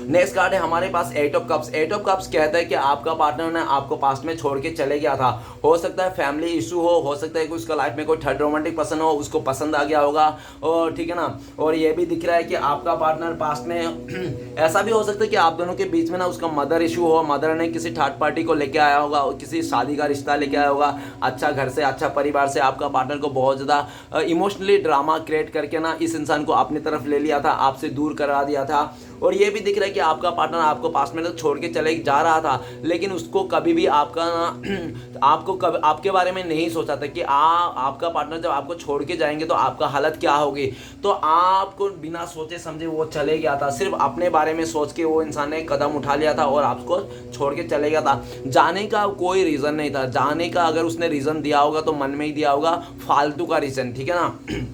नेक्स्ट कार्ड है हमारे पास 8 ऑफ कप्स। 8 ऑफ कप्स कहता है कि आपका पार्टनर ने आपको पास्ट में छोड़ के चले गया था। हो सकता है फैमिली इशू हो सकता है कि उसका लाइफ में कोई थर्ड रोमांटिक पर्सन हो, उसको पसंद आ गया होगा, और ठीक है ना। और ये भी दिख रहा है कि आपका पार्टनर पास्ट में ऐसा भी हो सकता है कि आप दोनों के बीच में ना उसका मदर इशू हो, मदर ने किसी थर्ड पार्टी को लेके आया होगा, किसी शादी का रिश्ता लेके आया होगा, अच्छा घर से, अच्छा परिवार से। आपका पार्टनर को बहुत ज़्यादा इमोशनली ड्रामा क्रिएट करके ना इस इंसान को अपनी तरफ ले लिया था, आपसे दूर करा दिया था। और ये भी दिख रहा है कि आपका पार्टनर आपको पास्ट में तो छोड़ के चले जा रहा था, लेकिन उसको कभी भी आपका आपको कभी आपके बारे में नहीं सोचा था कि आपका पार्टनर जब आपको छोड़ के जाएंगे तो आपका हालत क्या होगी। तो आपको बिना सोचे समझे वो चले गया था, सिर्फ अपने बारे में सोच के वो इंसान ने कदम उठा लिया था और आपको छोड़ के चले गया था। जाने का कोई रीज़न नहीं था, जाने का अगर उसने रीज़न दिया होगा तो मन में ही दिया होगा, फालतू का रीज़न, ठीक है ना।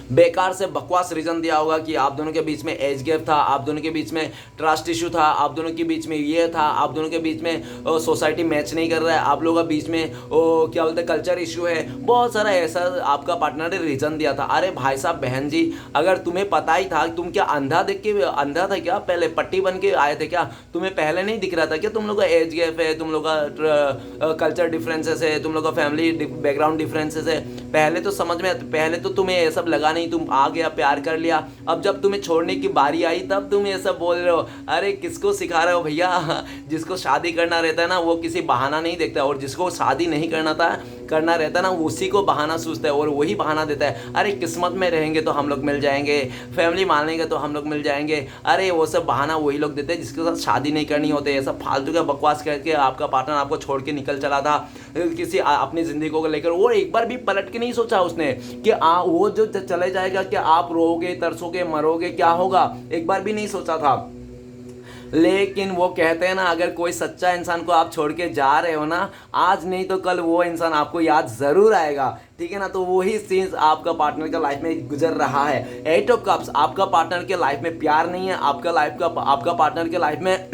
बेकार से बकवास रीज़न दिया होगा कि आप दोनों के बीच में एज गैप था, आप दोनों के बीच में ट्रस्ट इशू था, आप दोनों के बीच में ये था, आप दोनों के बीच में सोसाइटी मैच नहीं कर रहा है, आप लोगों के बीच में क्या बोलते हैं कल्चर इशू है, बहुत सारा ऐसा आपका पार्टनर ने रीज़न दिया था। अरे भाई साहब बहन जी, अगर तुम्हें पता ही था, तुम क्या अंधा देख के अंधा था क्या, पहले पट्टी बन के आए थे क्या, तुम्हें पहले नहीं दिख रहा था क्या तुम लोग का एज गैप है, तुम लोग का कल्चर डिफरेंसेस है, तुम लोग का फैमिली बैकग्राउंड डिफरेंसेस है, पहले तो समझ में, पहले तो तुम्हें ये सब लगा नहीं, तुम आ गया प्यार कर लिया, अब जब तुम्हें छोड़ने की बारी आई तब तुम ये सब बोल रहे हो। अरे किसको सिखा रहे हो भैया, जिसको शादी करना रहता है ना वो किसी बहाना नहीं देखता, और जिसको शादी नहीं करना रहता है ना उसी को बहाना सूझता है और वही बहाना देता है। अरे किस्मत में रहेंगे तो हम लोग मिल जाएंगे, फैमिली मान लेंगे तो हम लोग मिल जाएंगे, अरे वो सब बहाना वही लोग देते हैं जिसके साथ शादी नहीं करनी होते। ये सब फालतू का बकवास करके आपका पार्टनर आपको छोड़ के निकल चला था किसी अपनी ज़िंदगी को लेकर, वो एक बार भी पलट के नहीं सोचा उसने कि वो जो चले जाएगा कि आप रोओगे, तरसोगे, मरोगे, क्या होगा, एक बार भी नहीं सोचा था। लेकिन वो कहते हैं ना, अगर कोई सच्चा इंसान को आप छोड़ के जा रहे हो ना, आज नहीं तो कल वो इंसान आपको याद ज़रूर आएगा, ठीक है ना। तो वही सीन्स आपका पार्टनर का लाइफ में गुजर रहा है। 8 ऑफ कप्स, आपका पार्टनर के लाइफ में प्यार नहीं है, आपका पार्टनर के लाइफ में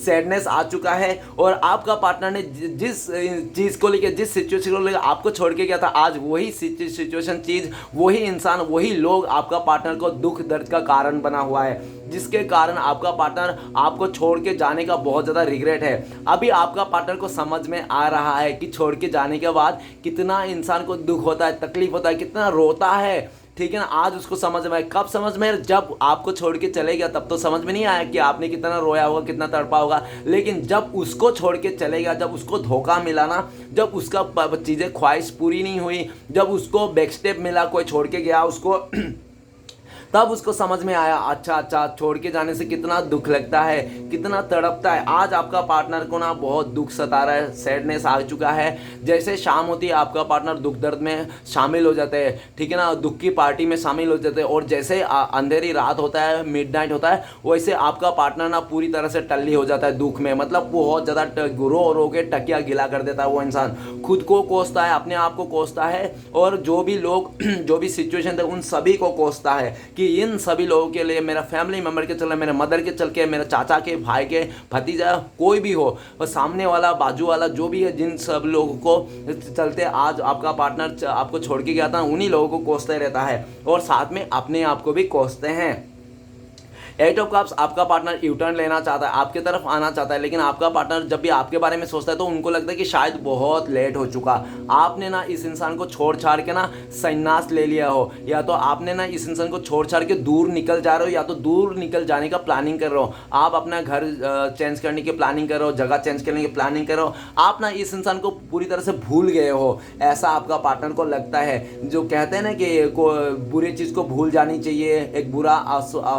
सैडनेस आ चुका है, और आपका पार्टनर ने जिस चीज़ को लेकर, जिस सिचुएशन को लेकर आपको छोड़ के गया था, आज वही सिचुएशन, चीज़, वही इंसान, वही लोग आपका पार्टनर को दुख दर्द का कारण बना हुआ है, जिसके कारण आपका पार्टनर आपको छोड़ के जाने का बहुत ज़्यादा रिग्रेट है। अभी आपका पार्टनर को समझ में आ रहा है कि छोड़ के जाने के बाद कितना इंसान को दुख होता है, तकलीफ होता है, कितना रोता है, ठीक है ना। आज उसको समझ में आया। कब समझ में आया? जब आपको छोड़ के चले गया, तब तो समझ में नहीं आया कि आपने कितना रोया होगा, कितना तड़पा होगा। लेकिन जब उसको छोड़ के चले गया, जब उसको धोखा मिला ना, जब उसका चीज़ें ख्वाहिश पूरी नहीं हुई, जब उसको बैक स्टेप मिला, कोई छोड़ के गया उसको तब उसको समझ में आया, अच्छा छोड़ के जाने से कितना दुख लगता है, कितना तड़पता है। आज आपका पार्टनर को ना बहुत दुख सता रहा है, सैडनेस आ चुका है। जैसे शाम होती है आपका पार्टनर दुख दर्द में शामिल हो जाते हैं, ठीक है ना, दुख की पार्टी में शामिल हो जाते हैं। और जैसे अंधेरी रात होता है, मिडनाइट होता है, वैसे आपका पार्टनर ना पूरी तरह से टल्ली हो जाता है दुख में, मतलब बहुत ज़्यादा रो के टकिया गिला कर देता है। वो इंसान खुद को कोसता है, अपने आप को कोसता है, और जो भी लोग जो भी सिचुएशन थे उन सभी को कोसता है कि इन सभी लोगों के लिए, मेरा फैमिली मेम्बर के चले, मेरे मदर के चल के, मेरे चाचा के, भाई के, भतीजा, कोई भी हो, और सामने वाला, बाजू वाला, जो भी है, जिन सब लोगों को चलते आज आपका पार्टनर आपको छोड़ के गया था, उन्हीं लोगों को कोसते रहता है, और साथ में अपने आप को भी कोसते हैं। 8 ऑफ कप्स, आपका पार्टनर यू टर्न लेना चाहता है, आपके तरफ आना चाहता है, लेकिन आपका पार्टनर जब भी आपके बारे में सोचता है तो उनको लगता है कि शायद बहुत लेट हो चुका, आपने ना इस इंसान को छोड़ छाड़ के ना संन्यास ले लिया हो, या तो आपने ना इस इंसान को छोड़ छाड़ के दूर निकल जा रहे हो, या तो दूर निकल जाने का प्लानिंग कर रहे हो, आप अपना घर चेंज करने की प्लानिंग कर रहे हो, जगह चेंज करने की प्लानिंग कर रहे हो, आप ना इस इंसान को पूरी तरह से भूल गए हो, ऐसा आपका पार्टनर को लगता है। जो कहते हैं ना कि बुरी चीज़ को भूल जानी चाहिए, एक बुरा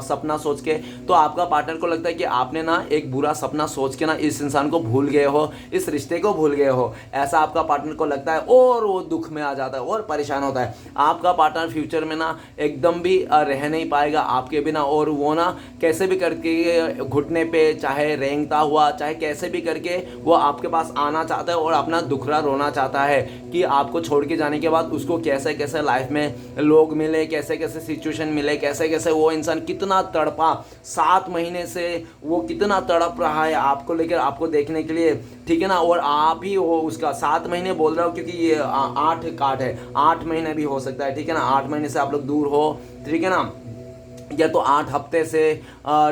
सपना सोच के, तो आपका पार्टनर को लगता है कि आपने ना एक बुरा सपना सोच के ना इस इंसान को भूल गए हो, इस रिश्ते को भूल गए हो, ऐसा आपका पार्टनर को लगता है, और वो दुख में आ जाता है और परेशान होता है। आपका पार्टनर फ्यूचर में ना एकदम भी रह नहीं पाएगा आपके बिना, और वो ना कैसे भी करके घुटने पे, चाहे रेंगता हुआ, चाहे कैसे भी करके वो आपके पास आना चाहता है और अपना दुखड़ा रोना चाहता है कि आपको छोड़ के जाने के बाद उसको कैसे कैसे लाइफ में लोग मिले, कैसे कैसे सिचुएशन मिले, कैसे कैसे वो इंसान कितना तड़पा, 7 महीने से वो कितना तड़प रहा है आपको लेकर, आपको देखने के लिए, ठीक है ना। और आप ही हो उसका, 7 महीने बोल रहा हूँ क्योंकि ये 8 काट है, 8 महीने भी हो सकता है, ठीक है ना। 8 महीने से आप लोग दूर हो, ठीक है ना, या तो 8 हफ्ते से,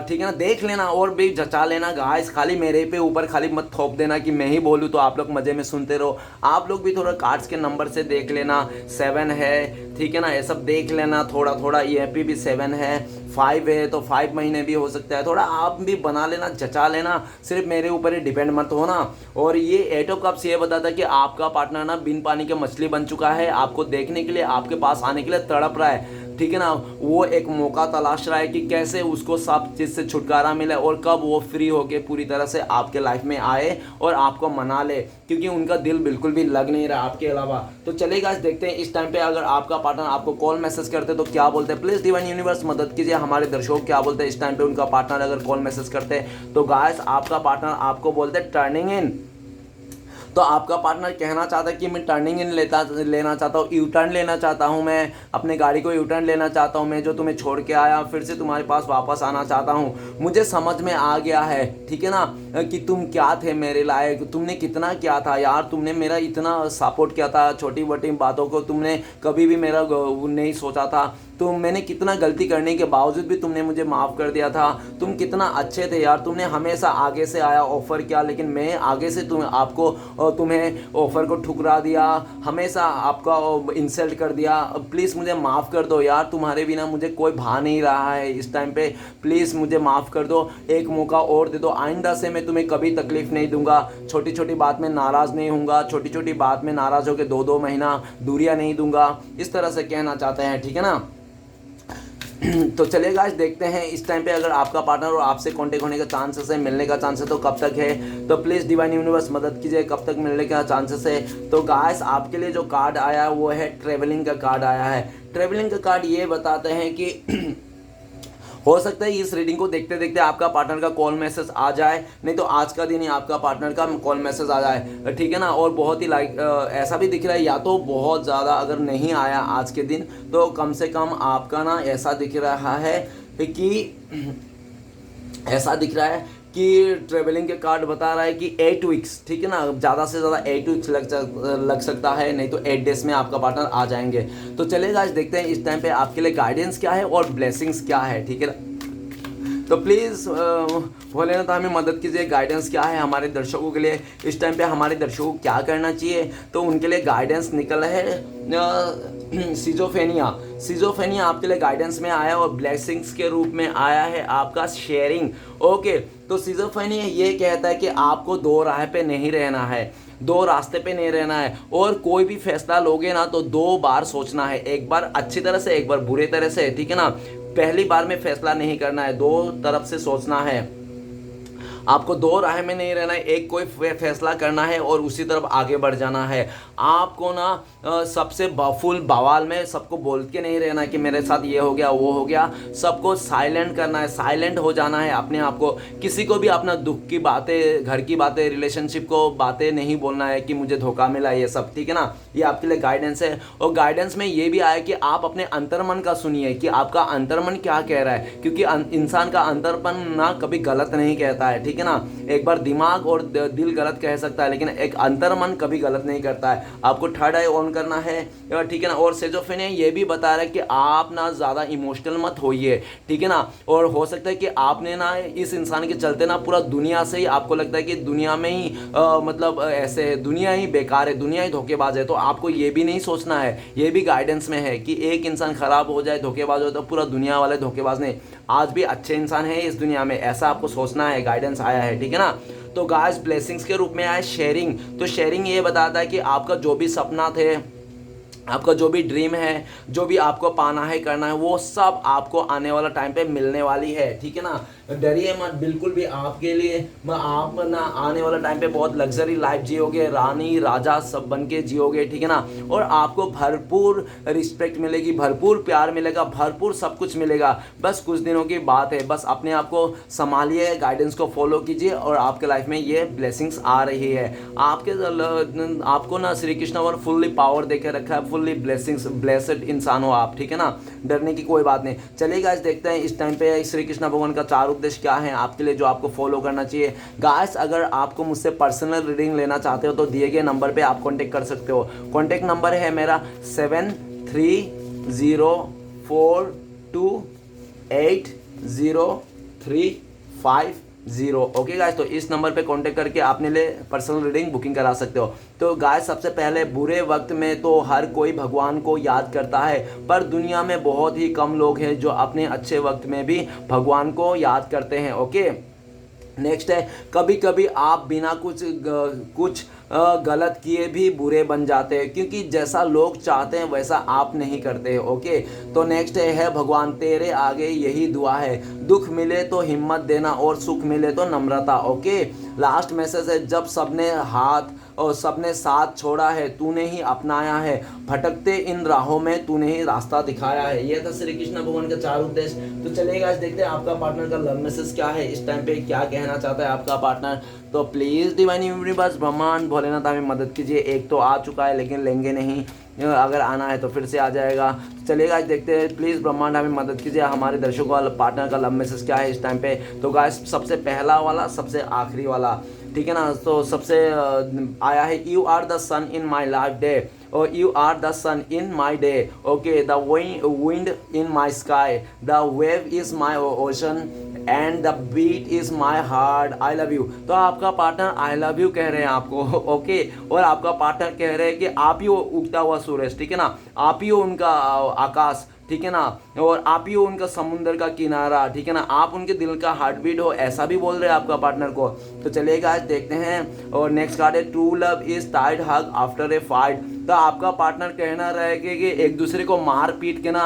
ठीक है ना। देख लेना और भी जचा लेना गाइस, खाली मेरे पे ऊपर खाली मत थोप देना कि मैं ही बोलूँ तो आप लोग मज़े में सुनते रहो। आप लोग भी थोड़ा कार्ड्स के नंबर से देख लेना, 7 है, ठीक है ना, ये सब देख लेना थोड़ा थोड़ा। ये पे भी 7 है, 5 है तो 5 महीने भी हो सकता है, थोड़ा आप भी बना लेना, जचा लेना, सिर्फ मेरे ऊपर ही डिपेंड मत होना। और ये 8 ऑफ कप्स ये बताता है कि आपका पार्टनर ना बिन पानी के मछली बन चुका है, आपको देखने के लिए, आपके पास आने के लिए तड़प रहा है, ठीक है ना, वो एक मौका तलाश रहा है कि कैसे उसको सब चीज़ से छुटकारा मिले और कब वो फ्री होके पूरी तरह से आपके लाइफ में आए और आपको मना ले, क्योंकि उनका दिल बिल्कुल भी लग नहीं रहा आपके अलावा। तो चलेगा, देखते हैं इस टाइम पे अगर आपका पार्टनर आपको कॉल मैसेज करते तो क्या बोलते हैं। प्लीज़ डिवाइन यूनिवर्स मदद कीजिए, हमारे दर्शक क्या बोलते हैं इस टाइम पे उनका पार्टनर अगर कॉल मैसेज करते हैं। तो गाइस आपका पार्टनर आपको बोलते हैं टर्निंग इन। तो आपका पार्टनर कहना चाहता है कि मैं टर्निंग इन लेना चाहता हूँ, यू टर्न लेना चाहता हूँ, मैं अपने गाड़ी को यू टर्न लेना चाहता हूँ, मैं जो तुम्हें छोड़ के आया फिर से तुम्हारे पास वापस आना चाहता हूँ। मुझे समझ में आ गया है, ठीक है ना, कि तुम क्या थे मेरे लायक, तुमने कितना किया था यार, तुमने मेरा इतना सपोर्ट किया था, छोटी मोटी बातों को तुमने कभी भी मेरा नहीं सोचा था, तो मैंने कितना गलती करने के बावजूद भी तुमने मुझे माफ़ कर दिया था, तुम कितना अच्छे थे यार, तुमने हमेशा आगे से आया ऑफ़र किया, लेकिन मैं आगे से तुम्हें ऑफ़र को ठुकरा दिया, हमेशा आपका इंसल्ट कर दिया। प्लीज़ मुझे माफ़ कर दो यार, तुम्हारे बिना मुझे कोई भा नहीं रहा है इस टाइम पे, प्लीज़ मुझे माफ़ कर दो, एक मौका और दे दो, आइंदा से मैं तुम्हें कभी तकलीफ़ नहीं दूंगा, छोटी छोटी बात में नाराज़ नहीं हूँगा, छोटी छोटी बात में नाराज़ होकर 2-2 महीना दूरियाँ नहीं दूंगा, इस तरह से कहना चाहते हैं, ठीक है ना। तो चलिए गाइस देखते हैं इस टाइम पे अगर आपका पार्टनर और आपसे कांटेक्ट होने का चांसेस है, मिलने का चांसेस है तो कब तक है। तो प्लीज़ डिवाइन यूनिवर्स मदद कीजिए, कब तक मिलने का चांसेस है। तो गाइस आपके लिए जो कार्ड आया है वो है ट्रेवलिंग का कार्ड आया है। ट्रेवलिंग का कार्ड ये बताते हैं कि हो सकता है इस रीडिंग को देखते देखते आपका पार्टनर का कॉल मैसेज आ जाए, नहीं तो आज का दिन ही आपका पार्टनर का कॉल मैसेज आ जाए, ठीक है ना। और बहुत ही ऐसा भी दिख रहा है, या तो बहुत ज़्यादा अगर नहीं आया आज के दिन तो कम से कम आपका ना ऐसा दिख रहा है कि ट्रेवलिंग के कार्ड बता रहा है कि 8 वीक्स, ठीक है ना, ज़्यादा से ज़्यादा 8 वीक्स लग सकता है, नहीं तो 8 डेज में आपका पार्टनर आ जाएंगे। तो चलेगा आज देखते हैं इस टाइम पे आपके लिए गाइडेंस क्या है और ब्लेसिंग्स क्या है, ठीक है ना। तो प्लीज़ भोलेनाथ हमें मदद कीजिए, गाइडेंस क्या है हमारे दर्शकों के लिए इस टाइम पे, हमारे दर्शकों को क्या करना चाहिए। तो उनके लिए गाइडेंस निकला है सिजोफेनिया आपके लिए गाइडेंस में आया और ब्लेसिंग्स के रूप में आया है आपका शेयरिंग। ओके, तो सिजोफेनिया ये कहता है कि आपको 2 राह पे नहीं रहना है, 2 रास्ते पे नहीं रहना है, और कोई भी फैसला लोगे ना तो 2 बार सोचना है, एक बार अच्छी तरह से एक बार बुरे तरह से, ठीक है ना। पहली बार में फैसला नहीं करना है, 2 तरफ से सोचना है, आपको 2 राह में नहीं रहना है, एक कोई फैसला करना है और उसी तरफ आगे बढ़ जाना है। आपको ना सबसे फुल बवाल में सबको बोल के नहीं रहना कि मेरे साथ ये हो गया वो हो गया, सबको साइलेंट करना है, साइलेंट हो जाना है अपने आप को, किसी को भी अपना दुख की बातें, घर की बातें, रिलेशनशिप को बातें नहीं बोलना है कि मुझे धोखा मिला, ये सब, ठीक है ना। ये आपके लिए गाइडेंस है। और गाइडेंस में ये भी आया कि आप अपने अंतर्मन का सुनिए कि आपका अंतर्मन क्या कह रहा है, क्योंकि इंसान का अंतर्मन ना कभी गलत नहीं कहता है, ठीक है ना। एक बार दिमाग और दिल गलत कह सकता है, लेकिन एक अंतर्मन कभी गलत नहीं करता है। आपको थर्ड आई ऑन करना है, ठीक है ना। और सिजोफ्रेनिया ये भी बता रहा है कि आप ना ज़्यादा इमोशनल मत होइए, ठीक है ना। और हो सकता है कि आपने ना इस इंसान के चलते ना पूरा दुनिया से ही आपको लगता है कि दुनिया में ही मतलब ऐसे दुनिया ही बेकार है, दुनिया ही धोखेबाज है, तो आपको ये भी नहीं सोचना है। ये भी गाइडेंस में है कि एक इंसान खराब हो जाए, धोखेबाज हो तो पूरा दुनिया वाले धोखेबाज नहीं, आज भी अच्छे इंसान है इस दुनिया में, ऐसा आपको सोचना है। गाइडेंस आया है, ठीक है ना। तो गाइस ब्लेसिंग्स के रूप में आया शेयरिंग। तो शेयरिंग ये बताता है कि आपका जो भी सपना थे, आपका जो भी ड्रीम है, जो भी आपको पाना है, करना है, वो सब आपको आने वाला टाइम पे मिलने वाली है, ठीक है ना। डरिए मत बिल्कुल भी, आपके लिए आप ना आने वाला टाइम पे बहुत लग्जरी लाइफ जियोगे, रानी राजा सब बन के जियोगे, ठीक है ना। और आपको भरपूर रिस्पेक्ट मिलेगी, भरपूर प्यार मिलेगा, भरपूर सब कुछ मिलेगा। बस कुछ दिनों की बात है, बस अपने आप को संभालिए, गाइडेंस को फॉलो कीजिए और आपके लाइफ में ये ब्लेसिंग्स आ रही है। आपको ना श्री कृष्ण और फुल्ली पावर देके रखा है, फुल्ली ब्लेसिंग्स, ब्लेसड इंसान हो आप, ठीक है ना। डरने की कोई बात नहीं। चलिए गाइस देखते हैं इस टाइम पे श्री कृष्ण भगवान का 4 उपदेश क्या है आपके लिए, जो आपको फॉलो करना चाहिए। गाइस अगर आपको मुझसे पर्सनल रीडिंग लेना चाहते हो तो दिए गए नंबर पे आप कांटेक्ट कर सकते हो। कांटेक्ट नंबर है मेरा 7304280350। ओके गाइस, तो इस नंबर पे कांटेक्ट करके आपने ले पर्सनल रीडिंग बुकिंग करा सकते हो। तो गाइस सबसे पहले बुरे वक्त में तो हर कोई भगवान को याद करता है, पर दुनिया में बहुत ही कम लोग हैं जो अपने अच्छे वक्त में भी भगवान को याद करते हैं। ओके, नेक्स्ट है कभी कभी आप बिना कुछ गलत किए भी बुरे बन जाते हैं, क्योंकि जैसा लोग चाहते हैं वैसा आप नहीं करते हो। ओके, तो नेक्स्ट है भगवान तेरे आगे यही दुआ है, दुख मिले तो हिम्मत देना और सुख मिले तो नम्रता। ओके, लास्ट मैसेज है, जब सबने हाथ और सबने साथ छोड़ा है तूने ही अपनाया है, भटकते इन राहों में तूने ही रास्ता दिखाया है। यह था श्री कृष्ण भगवान का 4 उद्देश्य। तो चलिएगा आज देखते हैं आपका पार्टनर का लव मैसेज क्या है, इस टाइम पे क्या कहना चाहता है आपका पार्टनर। तो प्लीज़ डिवाइन यूनिवर्स ब्रह्मांड भोलेनाथ हमें मदद कीजिए। एक तो आ चुका है लेकिन लेंगे नहीं, अगर आना है तो फिर से आ जाएगा। चलिएगा आज देखते हैं, प्लीज़ ब्रह्मांड हमें मदद कीजिए, हमारे दर्शकों का पार्टनर का लव मैसेज क्या है इस टाइम पे। तो गाइस सबसे पहला वाला, सबसे आखिरी वाला, ठीक है ना। तो सबसे आया है, you are the sun in my life day, और you are the sun in my day. Okay, the wind in my sky, the wave is my ocean and the beat is my heart, I love you. तो आपका partner I love you कह रहे हैं आपको। Okay, और आपका partner कह रहे हैं कि आप ही हो उगता हुआ सूरज, ठीक है ना, आप ही हो उनका आकाश, ठीक है ना, और आप ही हो उनका समुंदर का किनारा, ठीक है ना, आप उनके दिल का हार्ट बीट हो, ऐसा भी बोल रहे हैं आपका पार्टनर को। तो चलिएगा आज देखते हैं। और नेक्स्ट कार्ड है, true love is tight hug after a fight. तो आपका पार्टनर कहना रहेगा कि एक दूसरे को मार पीट के ना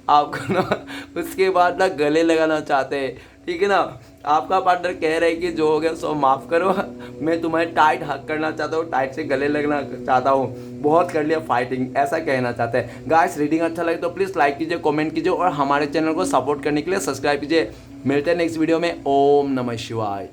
आपको ना उसके बाद ना गले लगाना चाहते हैं, ठीक है ना। आपका पार्टनर कह रहे हैं कि जो हो गया सो माफ़ करो, मैं तुम्हें टाइट हक करना चाहता हूँ, टाइट से गले लगना चाहता हूँ, बहुत कर लिया फाइटिंग, ऐसा कहना चाहते हैं। गाइस रीडिंग अच्छा लगे तो प्लीज़ लाइक कीजिए, कमेंट कीजिए और हमारे चैनल को सपोर्ट करने के लिए सब्सक्राइब कीजिए। मिलते हैं नेक्स्ट वीडियो में। ओम नमः शिवाय।